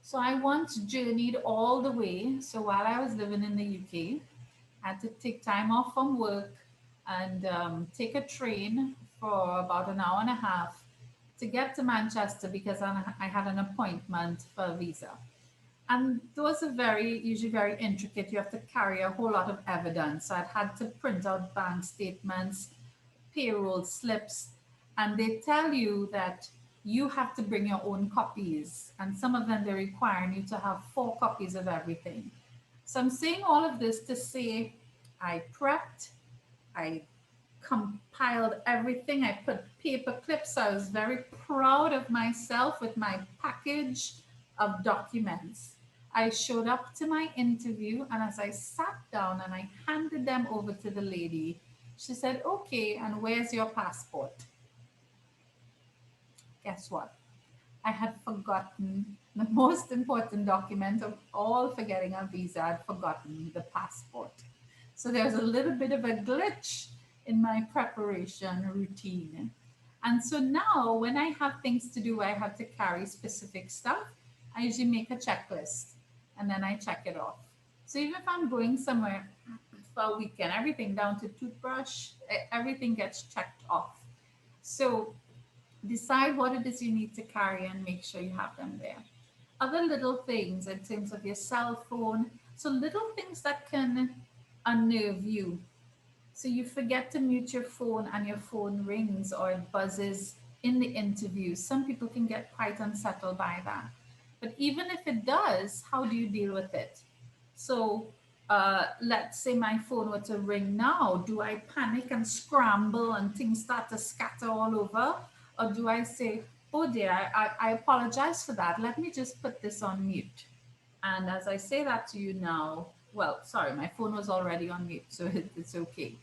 So I once journeyed all the way. So while I was living in the UK, I had to take time off from work and take a train for about an hour and a half to get to Manchester because I had an appointment for a visa. And those are usually very intricate. You have to carry a whole lot of evidence. So I'd had to print out bank statements, payroll slips, and they tell you that you have to bring your own copies. And some of them, they're requiring you to have 4 copies of everything. So I'm saying all of this to say I prepped, I compiled everything, I put paper clips. I was very proud of myself with my package of documents. I showed up to my interview, and as I sat down and I handed them over to the lady, she said, "Okay, and where's your passport?" Guess what? I had forgotten the most important document of all for getting a visa. I'd forgotten the passport. So there's a little bit of a glitch in my preparation routine. And so now, when I have things to do, I have to carry specific stuff. I usually make a checklist and then I check it off. So even if I'm going somewhere for a weekend, everything down to toothbrush, everything gets checked off. So decide what it is you need to carry and make sure you have them there. Other little things in terms of your cell phone, so little things that can unnerve you. So you forget to mute your phone and your phone rings or it buzzes in the interview. Some people can get quite unsettled by that. But even if it does, how do you deal with it? So let's say my phone were to ring now. Do I panic and scramble and things start to scatter all over? Or do I say, oh dear, I apologize for that. Let me just put this on mute. And as I say that to you now, well, sorry, my phone was already on mute, so it's okay.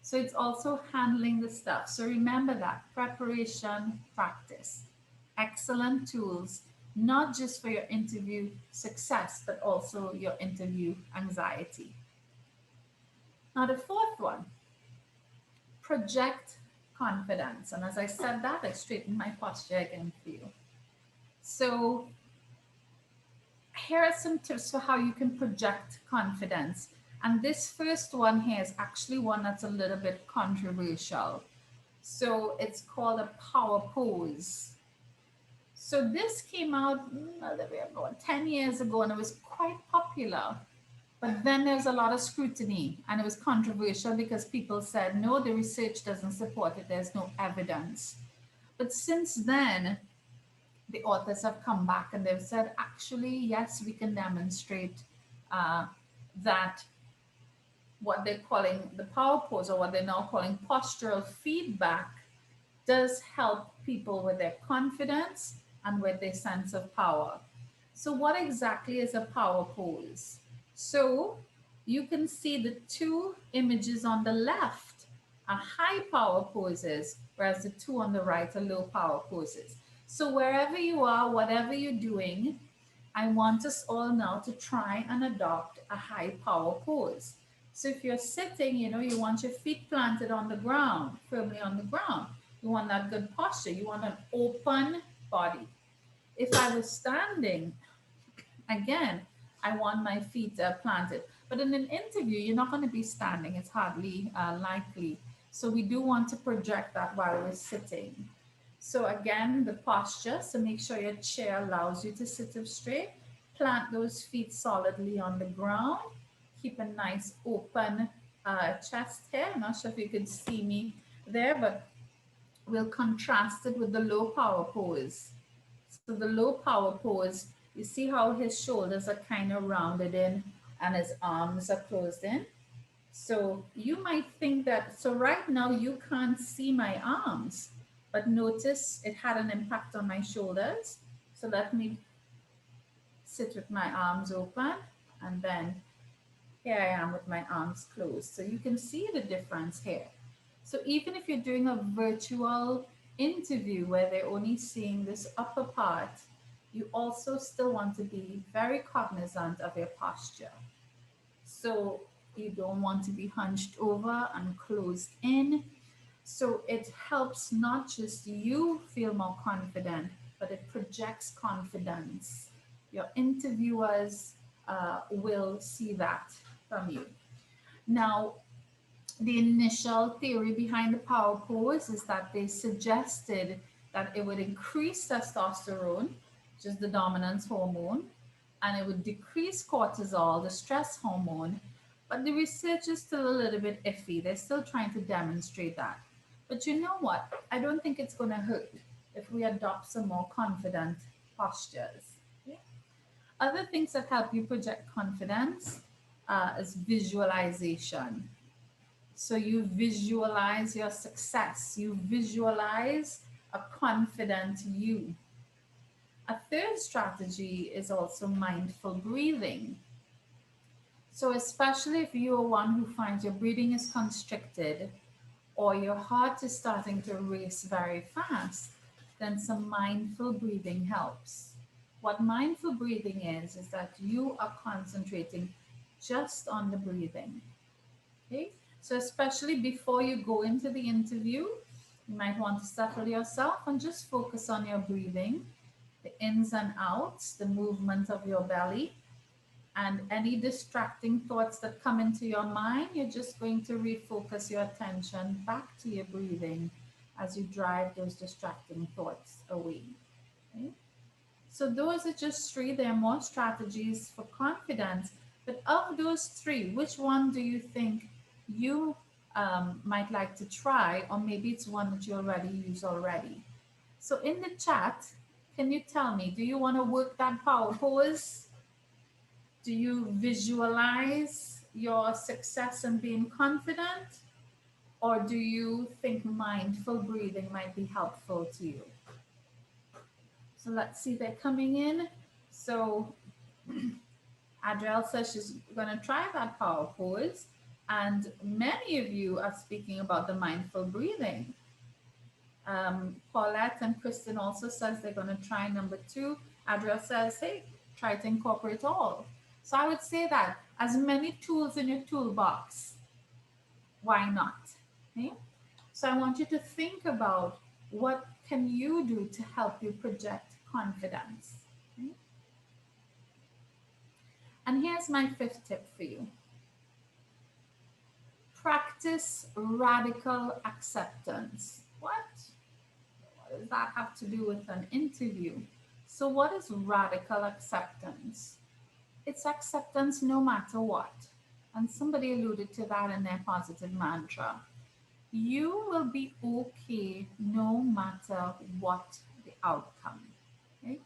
So it's also handling the stuff. So remember that preparation, practice, excellent tools, not just for your interview success, but also your interview anxiety. Now, the fourth one, project confidence. And as I said that, I straightened my posture again for you. So, here are some tips for how you can project confidence. And this first one here is actually one that's a little bit controversial. So, it's called a power pose. So, this came out 10 years ago and it was quite popular. But then there's a lot of scrutiny and it was controversial because people said, no, the research doesn't support it, there's no evidence. But since then, the authors have come back and they've said, actually, yes, we can demonstrate uh, that what they're calling the power pose, or what they're now calling postural feedback, does help people with their confidence and with their sense of power. So, what exactly is a power pose? So, you can see the two images on the left are high power poses, whereas the two on the right are low power poses. So, wherever you are, whatever you're doing, I want us all now to try and adopt a high power pose. So if you're sitting, you want your feet planted on the ground, firmly on the ground. You want that good posture. You want an open body. If I was standing, again, I want my feet planted. But in an interview, you're not going to be standing. It's hardly likely. So we do want to project that while we're sitting. So again, the posture. So make sure your chair allows you to sit up straight. Plant those feet solidly on the ground. Keep a nice open chest here. I'm not sure if you can see me there, but we'll contrast it with the low power pose. So the low power pose, you see how his shoulders are kind of rounded in and his arms are closed in. So you might think that, so right now you can't see my arms, but notice it had an impact on my shoulders. So let me sit with my arms open, and then here I am with my arms closed. So you can see the difference here. So even if you're doing a virtual interview where they're only seeing this upper part, you also still want to be very cognizant of your posture. So you don't want to be hunched over and closed in. So it helps not just you feel more confident, but it projects confidence. Your interviewers will see that from you. Now, the initial theory behind the power pose is that they suggested that it would increase testosterone, which is the dominance hormone, and it would decrease cortisol, the stress hormone. But the research is still a little bit iffy. They're still trying to demonstrate that. But you know what? I don't think it's going to hurt if we adopt some more confident postures. Yeah. Other things that help you project confidence is visualization. So you visualize your success, you visualize a confident you. A third strategy is also mindful breathing. So, especially if you are one who finds your breathing is constricted or your heart is starting to race very fast, then some mindful breathing helps. What mindful breathing is that you are concentrating just on the breathing. Okay, so especially before you go into the interview, you might want to settle yourself and just focus on your breathing, the ins and outs, the movement of your belly, and any distracting thoughts that come into your mind. You're just going to refocus your attention back to your breathing as you drive those distracting thoughts away. Okay? So those are just three. There are more strategies for confidence. But of those three, which one do you think you might like to try, or maybe it's one that you already use already? So in the chat, can you tell me, do you want to work that power pose? Do you visualize your success and being confident? Or do you think mindful breathing might be helpful to you? So let's see, they're coming in. So Adrielle says she's going to try that power pose. And many of you are speaking about the mindful breathing. Paulette and Kristen also says they're going to try number 2. Adria says, hey, try to incorporate all. So I would say that as many tools in your toolbox, why not? Okay? So I want you to think about what can you do to help you project confidence. Okay? And here's my fifth tip for you. Practice radical acceptance. What does that have to do with an interview? So, what is radical acceptance? It's acceptance no matter what. And somebody alluded to that in their positive mantra. You will be okay no matter what the outcome. Okay?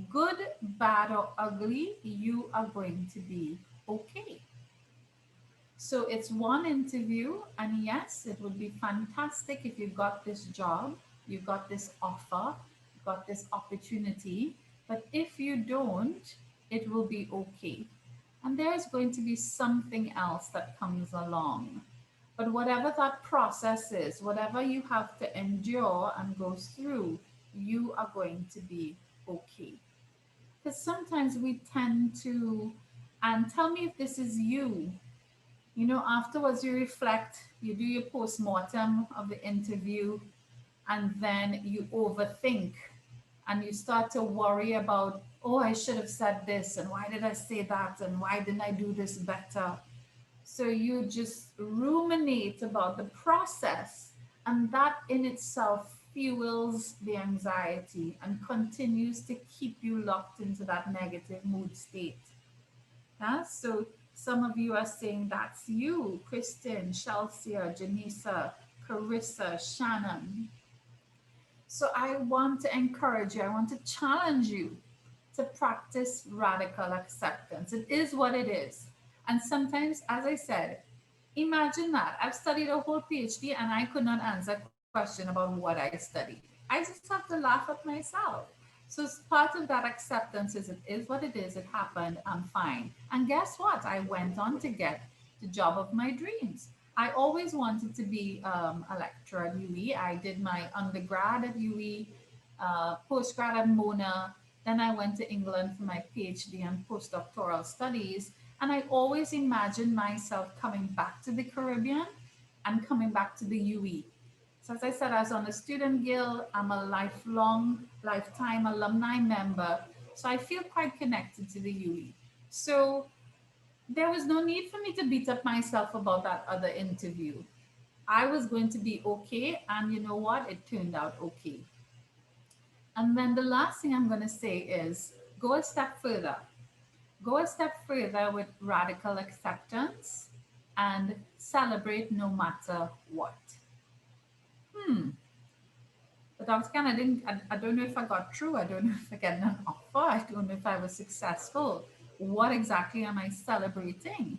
Good, bad, or ugly, you are going to be okay. So it's one interview, and yes, it would be fantastic if you got this job, you got this offer, you got this opportunity. But if you don't, it will be okay. And there's going to be something else that comes along. But whatever that process is, whatever you have to endure and go through, you are going to be okay. Because sometimes we tend to, and tell me if this is you, afterwards you reflect, you do your post-mortem of the interview, and then you overthink and you start to worry about, oh, I should have said this, and why did I say that, and why didn't I do this better? So you just ruminate about the process, and that in itself fuels the anxiety and continues to keep you locked into that negative mood state. Yeah? So some of you are saying that's you, Kristen, Chelsea, Janisa, Carissa, Shannon. So I want to encourage you, I want to challenge you to practice radical acceptance. It is what it is. And sometimes, as I said, imagine that I've studied a whole PhD and I could not answer a question about what I studied. I just have to laugh at myself. So part of that acceptance is it is what it is, it happened, I'm fine. And guess what? I went on to get the job of my dreams. I always wanted to be a lecturer at UE. I did my undergrad at UE, postgrad at Mona. Then I went to England for my PhD and postdoctoral studies. And I always imagined myself coming back to the Caribbean and coming back to the UE. So as I said, I was on the student guild. I'm a lifetime alumni member. So I feel quite connected to the UE. So there was no need for me to beat up myself about that other interview. I was going to be okay. And you know what? It turned out okay. And then the last thing I'm going to say is go a step further. Go a step further with radical acceptance and celebrate no matter what. But I was kind of didn't, I don't know if I got through. I don't know if I got an offer. I don't know if I was successful. What exactly am I celebrating?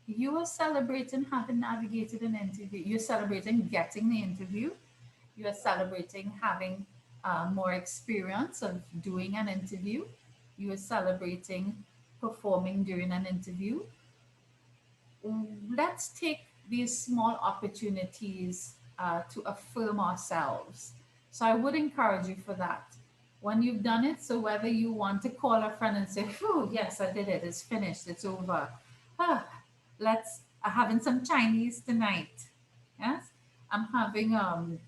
You are celebrating having navigated an interview. You're celebrating getting the interview. You are celebrating having more experience of doing an interview. You are celebrating performing during an interview. Let's take these small opportunities to affirm ourselves. So I would encourage you for that. When you've done it, so whether you want to call a friend and say, "Oh, yes, I did it. It's finished. It's over. Ah, let's having some Chinese tonight. Yes, I'm having I'm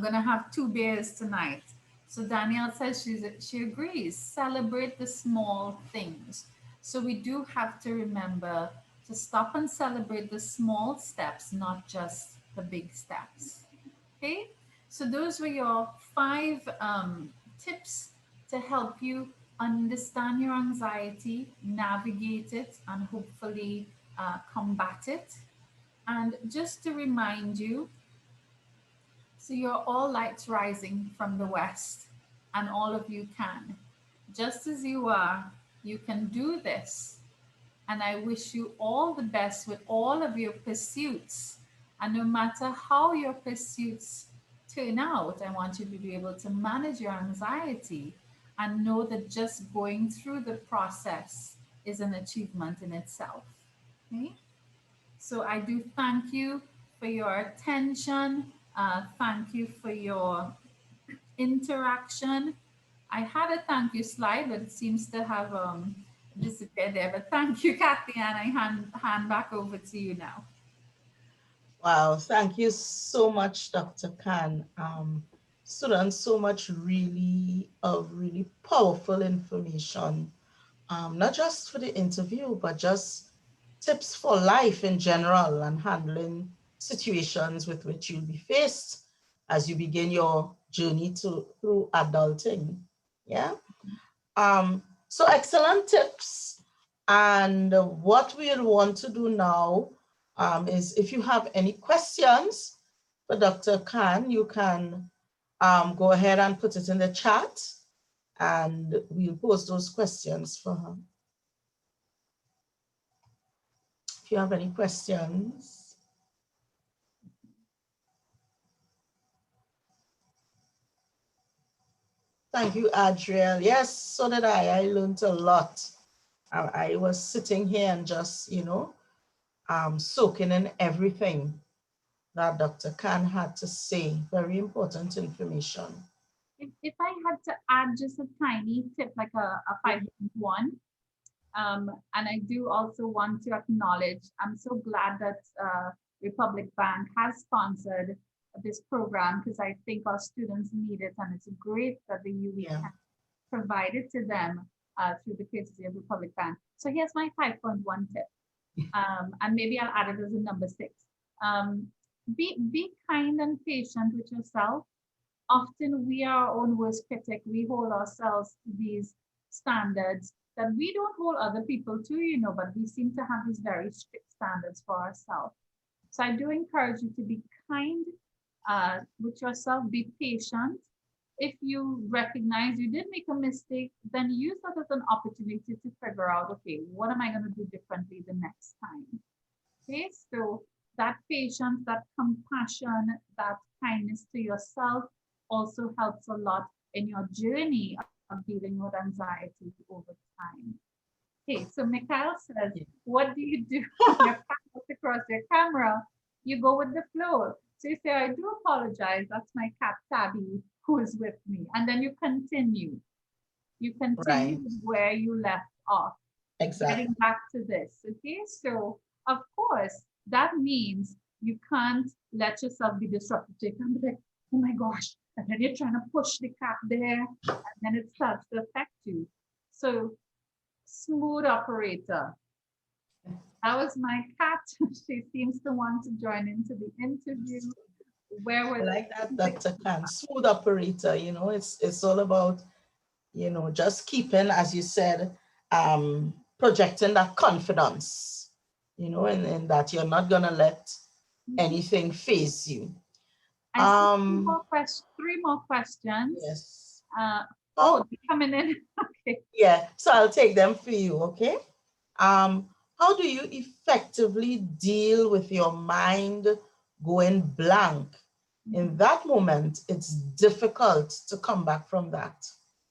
gonna have two beers tonight." So Danielle says she agrees. Celebrate the small things. So we do have to remember to stop and celebrate the small steps, not just the big steps. Okay. So those were your five tips to help you understand your anxiety, navigate it, and hopefully combat it. And just to remind you, so you're all lights rising from the west, and all of you can. Just as you are, you can do this. And I wish you all the best with all of your pursuits. And no matter how your pursuits turn out, I want you to be able to manage your anxiety and know that just going through the process is an achievement in itself. Okay? So I do thank you for your attention. Thank you for your interaction. I had a thank you slide, but it seems to have disappeared there. But thank you, Kathy, and I hand back over to you now. Wow, thank you so much, Dr. Khan. Students, so much really powerful information, not just for the interview, but just tips for life in general and handling situations with which you'll be faced as you begin your journey through adulting. Yeah. So excellent tips. And what we'll want to do now is if you have any questions for Dr. Khan, you can go ahead and put it in the chat and we'll post those questions for her. If you have any questions. Thank you, Adriel. Yes, so did I. I learned a lot. I was sitting here and just, soaking in everything that Dr. Khan had to say. Very important information. If I had to add just a tiny tip, like a 5.1, and I do also want to acknowledge, I'm so glad that Republic Bank has sponsored this program because I think our students need it, and it's great that the UWI can provide it to them through the courtesy of Republic Bank. So here's my 5.1 tip, and maybe I'll add it as a number 6. Be kind and patient with yourself. Often we are our own worst critic. We hold ourselves to these standards that we don't hold other people to, but we seem to have these very strict standards for ourselves. So I do encourage you to be kind with yourself, be patient. If you recognize you did make a mistake, then use that as an opportunity to figure out, okay, what am I going to do differently the next time? Okay, so that patience, that compassion, that kindness to yourself also helps a lot in your journey of dealing with anxiety over time. Okay, so Mikhail says, what do you do when your cat across your camera? You go with the flow. So you say, I do apologize. That's my cat Tabby who is with me. And then you continue. You continue with where you left off. Exactly. Getting back to this. Okay, so of course, that means you can't let yourself be disrupted. You can't be like, oh my gosh, and then you're trying to push the cat there, and then it starts to affect you. So, smooth operator. That was my cat. She seems to want to join into the interview. Where was I like that, Dr. Khan. Smooth operator, it's all about, just keeping, as you said, projecting that confidence, and that you're not going to let anything phase you. I see 3 more questions. Yes. They're coming in. Okay. Yeah, so I'll take them for you, okay? How do you effectively deal with your mind going blank? In that moment, it's difficult to come back from that.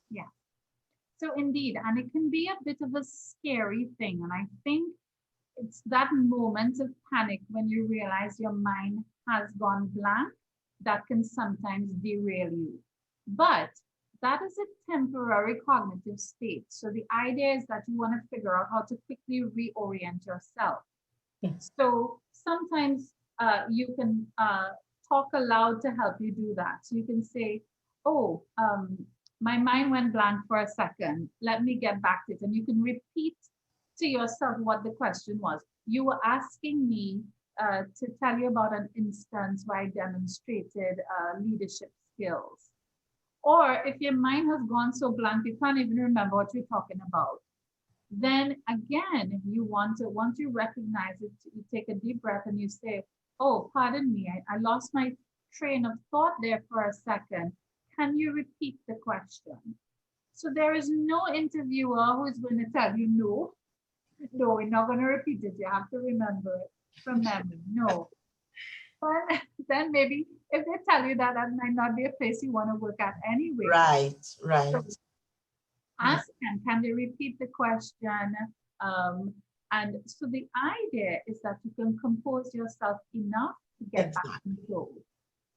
Yeah. So indeed, and it can be a bit of a scary thing. And I think it's that moment of panic when you realize your mind has gone blank that can sometimes derail you. But that is a temporary cognitive state. So the idea is that you want to figure out how to quickly reorient yourself. So sometimes you can talk aloud to help you do that. So you can say, oh, my mind went blank for a second. Let me get back to it. And you can repeat to yourself what the question was. You were asking me to tell you about an instance where I demonstrated leadership skills. Or if your mind has gone so blank, you can't even remember what you're talking about. Then again, you want to, once you recognize it, you take a deep breath and you say, oh, pardon me, I lost my train of thought there for a second. Can you repeat the question? So there is no interviewer who is going to tell you, no, we're not going to repeat it. You have to remember it from memory. No. But then maybe if they tell you that, that might not be a place you want to work at anyway. Right. So ask them, can they repeat the question? And so the idea is that you can compose yourself enough to get back in flow.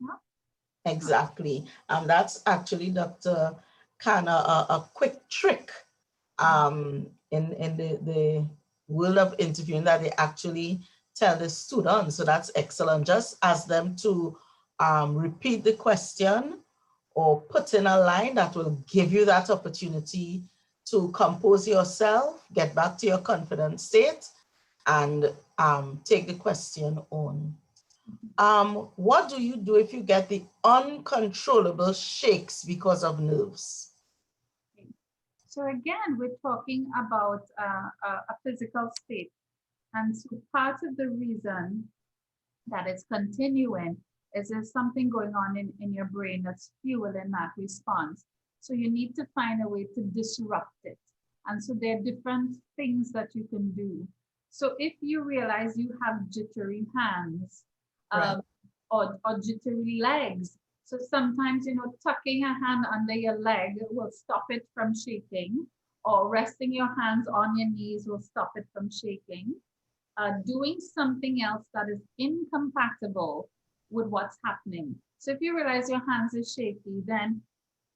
Yeah? Exactly. That's actually Dr. kind of a quick trick in the world of interviewing that they actually tell the students. So that's excellent. Just ask them to repeat the question or put in a line that will give you that opportunity to compose yourself, get back to your confident state, and take the question on. What do you do if you get the uncontrollable shakes because of nerves? So again, we're talking about a physical state. And so part of the reason that it's continuing is there's something going on in your brain that's fueling that response. So you need to find a way to disrupt it. And so there are different things that you can do. So if you realize you have jittery hands, Right. or jittery legs, so sometimes, tucking a hand under your leg will stop it from shaking, or resting your hands on your knees will stop it from shaking. Doing something else that is incompatible with what's happening. So if you realize your hands are shaky, then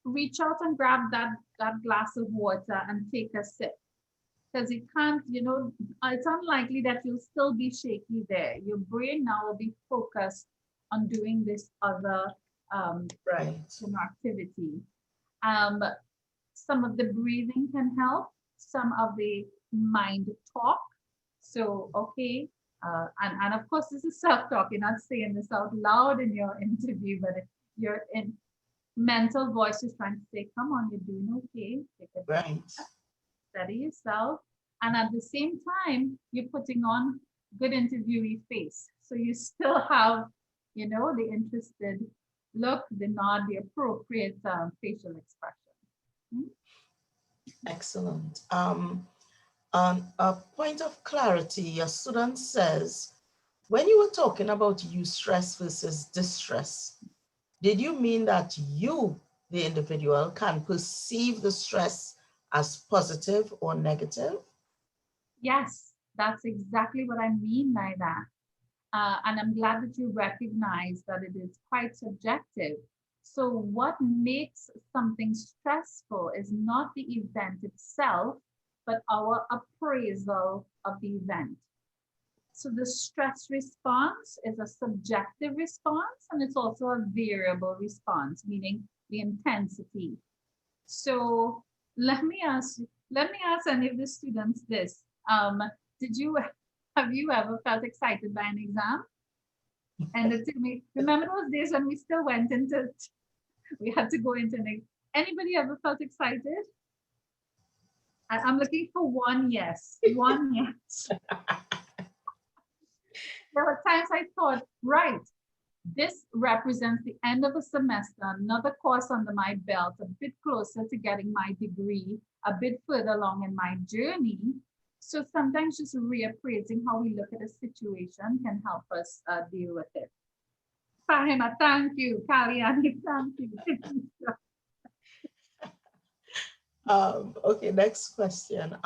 reach out and grab that glass of water and take a sip. Because it can't, it's unlikely that you'll still be shaky there. Your brain now will be focused on doing this other Right. activity. Some of the breathing can help, some of the mind talk. So, okay, and of course, this is self-talk. You're not saying this out loud in your interview, but your mental voice is trying to say, come on, you're doing okay. Take a breath, Right. steady yourself. And at the same time, you're putting on good interviewee face. So you still have, the interested look, the nod, the appropriate facial expression. Excellent. On a point of clarity, your student says, when you were talking about eustress versus distress, did you mean that you, the individual, can perceive the stress as positive or negative? Yes, that's exactly what I mean by that. And I'm glad that you recognize that it is quite subjective. So what makes something stressful is not the event itself, but our appraisal of the event. So the stress response is a subjective response, and it's also a variable response, meaning the intensity. So let me ask any of the students this. Have you ever felt excited by an exam? And remember those days when we still we had to go into anybody ever felt excited? I'm looking for one yes, one yes. There were times I thought, right, this represents the end of a semester, another course under my belt, a bit closer to getting my degree, a bit further along in my journey. So sometimes just reappraising how we look at a situation can help us deal with it. Fahima, thank you. Kalyani, thank you. Okay, next question.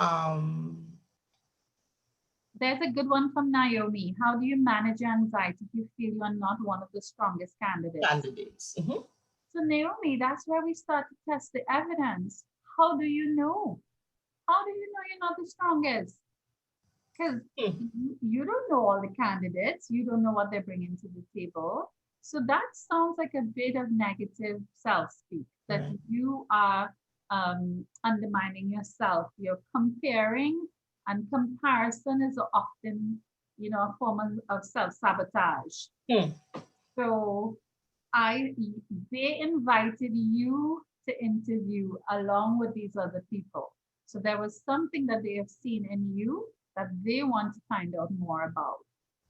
There's a good one from Naomi. How do you manage your anxiety if you feel you're not one of the strongest candidates? Mm-hmm. So Naomi, that's where we start to test the evidence. How do you know? How do you know you're not the strongest? Because you don't know all the candidates. You don't know what they're bringing to the table. So that sounds like a bit of negative self-speak, that you are undermining yourself. You're comparing, and comparison is often, a form of self-sabotage. So they invited you to interview along with these other people. So there was something that they have seen in you that they want to find out more about.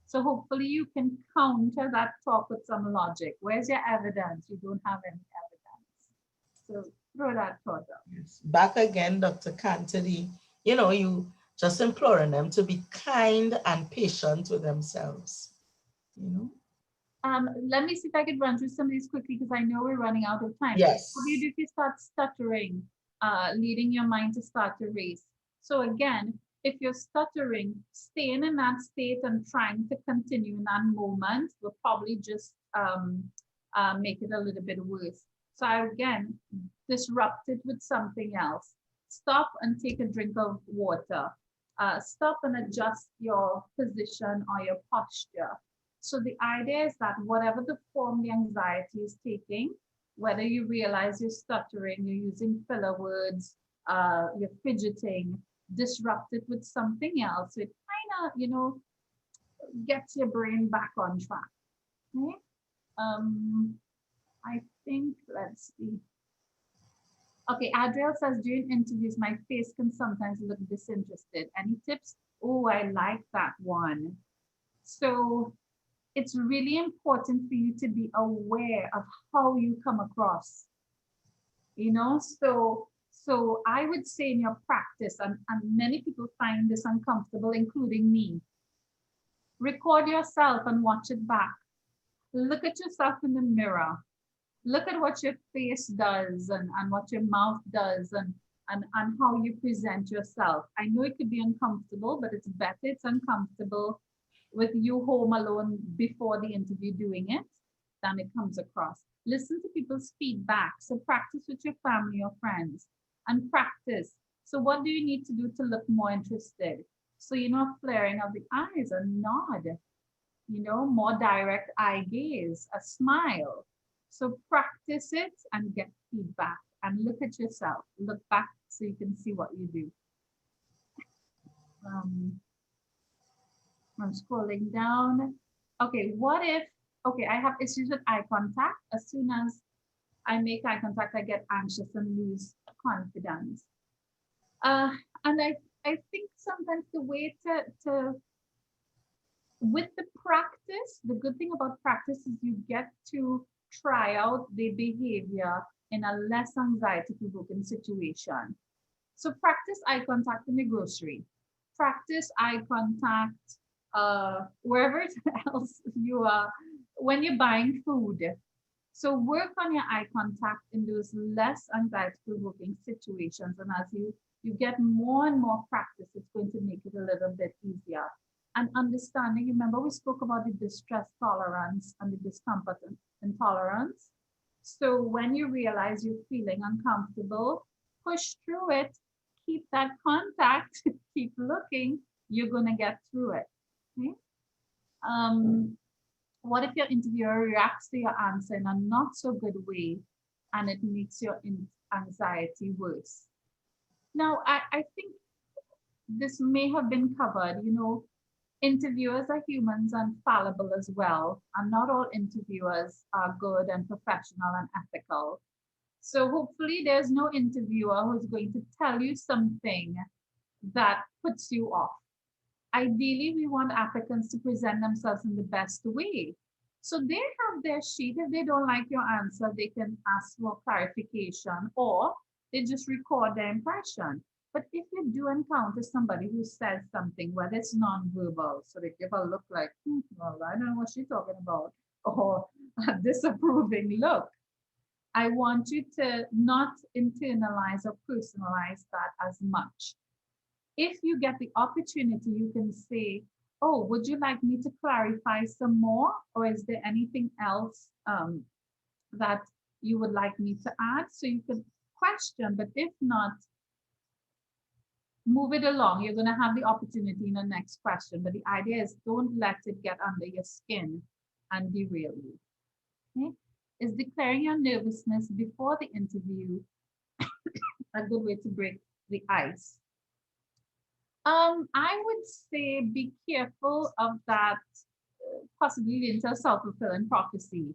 So hopefully you can counter that talk with some logic. Where's your evidence? You don't have any evidence. So throw that thought out. Yes. Back again, Dr. Cantady, you just imploring them to be kind and patient with themselves, Let me see if I could run through some of these quickly because I know we're running out of time. Yes. What do you do if you start stuttering, leading your mind to start to race? So again, if you're stuttering, staying in that state and trying to continue in that moment will probably just make it a little bit worse. So I again disrupt it with something else. Stop and take a drink of water. Stop and adjust your position or your posture. So the idea is that whatever the form the anxiety is taking, whether you realize you're stuttering, you're using filler words, you're fidgeting, disrupt it with something else. So it kind of, gets your brain back on track. Okay? I think, let's see. Okay, Adriel says during interviews, my face can sometimes look disinterested. Any tips? Oh, I like that one. So it's really important for you to be aware of how you come across. So I would say in your practice, and many people find this uncomfortable, including me. Record yourself and watch it back. Look at yourself in the mirror. Look at what your face does and what your mouth does and how you present yourself. I know it could be uncomfortable, but it's better it's uncomfortable with you home alone before the interview doing it than it comes across. Listen to people's feedback. So practice with your family or friends and practice. So what do you need to do to look more interested? So, flaring of the eyes, a nod, more direct eye gaze, a smile. So practice it and get feedback and look at yourself. Look back so you can see what you do. I'm scrolling down. Okay, I have issues with eye contact. As soon as I make eye contact, I get anxious and lose confidence. And I think sometimes the way to with the practice, the good thing about practice is you get to try out the behavior in a less anxiety provoking situation. So practice eye contact in the grocery. Practice eye contact wherever else you are when you're buying food. So work on your eye contact in those less anxiety provoking situations. And as you get more and more practice, it's going to make it a little bit easier. And understanding, remember we spoke about the distress tolerance and the discomfort intolerance. So when you realize you're feeling uncomfortable, push through it, keep that contact, keep looking, you're going to get through it. Okay? What if your interviewer reacts to your answer in a not so good way and it makes your anxiety worse? Now, I think this may have been covered. Interviewers are humans and fallible as well, and not all interviewers are good and professional and ethical. So hopefully there's no interviewer who's going to tell you something that puts you off. Ideally, we want applicants to present themselves in the best way. So they have their sheet. If they don't like your answer, they can ask for clarification or they just record their impression. But if you do encounter somebody who says something, whether it's nonverbal, so they give a look like, well, I don't know what she's talking about, or a disapproving look, I want you to not internalize or personalize that as much. If you get the opportunity, you can say, oh, would you like me to clarify some more? Or is there anything else that you would like me to add? So you can question, but if not, move it along. You're going to have the opportunity in the next question. But the idea is don't let it get under your skin and derail you. Okay? Is declaring your nervousness before the interview a good way to break the ice? I would say be careful of that possibly into a self-fulfilling prophecy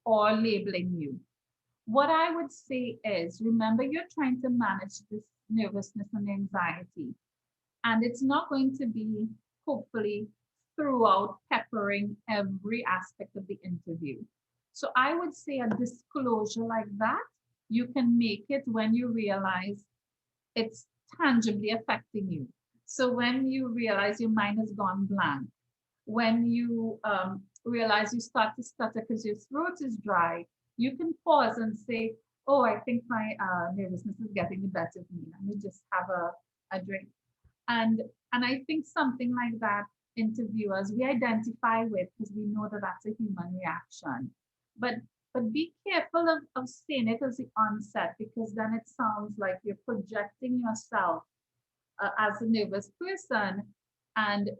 or labeling you. What I would say is, remember you're trying to manage this nervousness and anxiety, and it's not going to be, hopefully, throughout peppering every aspect of the interview. So I would say a disclosure like that, you can make it when you realize it's tangibly affecting you. So when you realize your mind has gone blank, when you realize you start to stutter because your throat is dry, you can pause and say, oh, I think my nervousness is getting the better of me. Let me just have a drink. And I think something like that, interviewers, we identify with because we know that that's a human reaction. But But be careful of saying it as the onset, because then it sounds like you're projecting yourself as a nervous person. And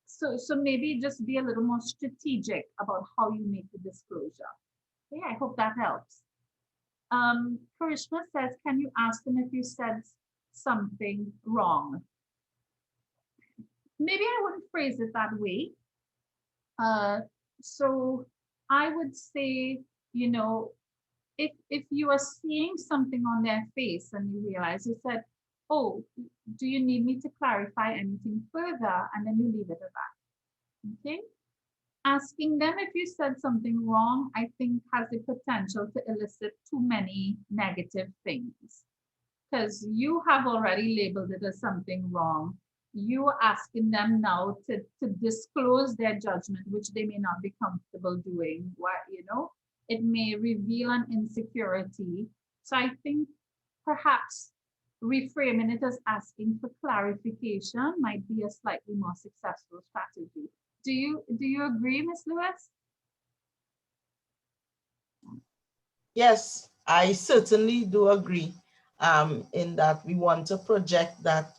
so maybe just be a little more strategic about how you make the disclosure. Okay, I hope that helps. Karishma says, can you ask them if you said something wrong? Maybe I wouldn't phrase it that way. So I would say, you know, if you are seeing something on their face and you realize, you said, oh, do you need me to clarify anything further? And then you leave it at that. Okay. Asking them if you said something wrong, I think has the potential to elicit too many negative things, because you have already labeled it as something wrong. You are asking them now to disclose their judgment, which they may not be comfortable doing. What, you know, it may reveal an insecurity. So I think perhaps reframing it as asking for clarification might be a slightly more successful strategy. Do you agree, Ms. Lewis? Yes, I certainly do agree in that we want to project that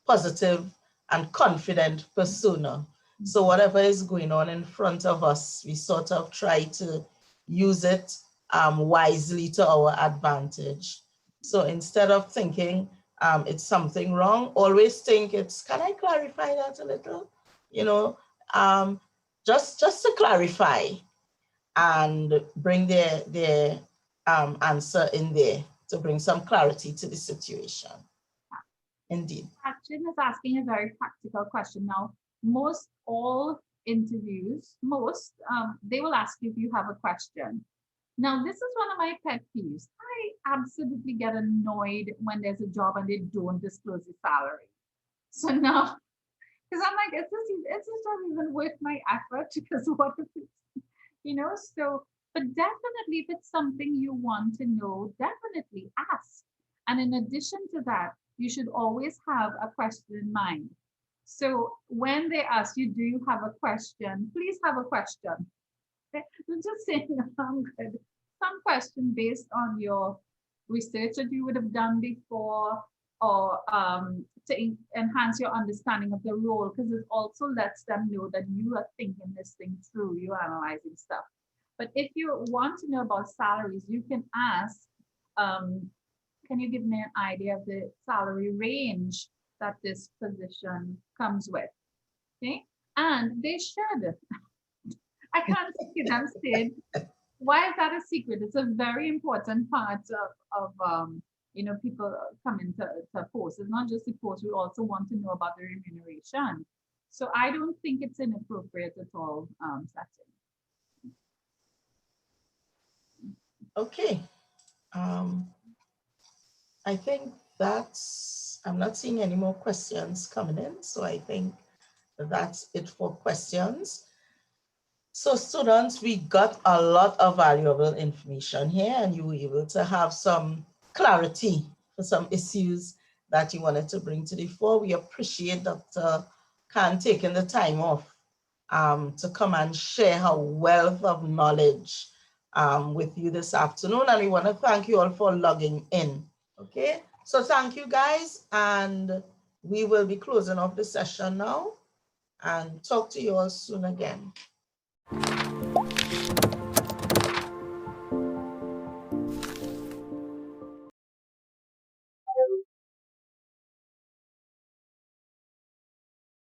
positive and confident persona. So whatever is going on in front of us, we sort of try to use it wisely to our advantage. So instead of thinking it's something wrong, always think it's, can I clarify that a little? You know, just to clarify and bring their answer in there to bring some clarity to the situation. Indeed. Action is asking a very practical question. Now, most all interviews, they will ask you if you have a question. Now, this is one of my pet peeves. I absolutely get annoyed when there's a job and they don't disclose the salary. So now, because I'm like, is this not even worth my effort? Because what if it's, you know, so, but definitely if it's something you want to know, definitely ask. And in addition to that, you should always have a question in mind. So when they ask you, do you have a question? Please have a question. Don't just say, no, I'm good. Some question based on your research that you would have done before, or to enhance your understanding of the role, because it also lets them know that you are thinking this thing through, you're analyzing stuff. But if you want to know about salaries, you can ask, can you give me an idea of the salary range that this position comes with? Okay, and they should. I can't see them saying, why is that a secret? It's a very important part of you know, people coming to post. It's not just the post, we also want to know about the remuneration. So I don't think it's inappropriate at all, setting. Okay. I think I'm not seeing any more questions coming in. So I think that's it for questions. So students, we got a lot of valuable information here, and you were able to have some clarity for some issues that you wanted to bring to the fore. We appreciate Dr. Khan taking the time off to come and share her wealth of knowledge with you this afternoon. And we want to thank you all for logging in. Okay, so thank you guys, and we will be closing off the session now and talk to you all soon again.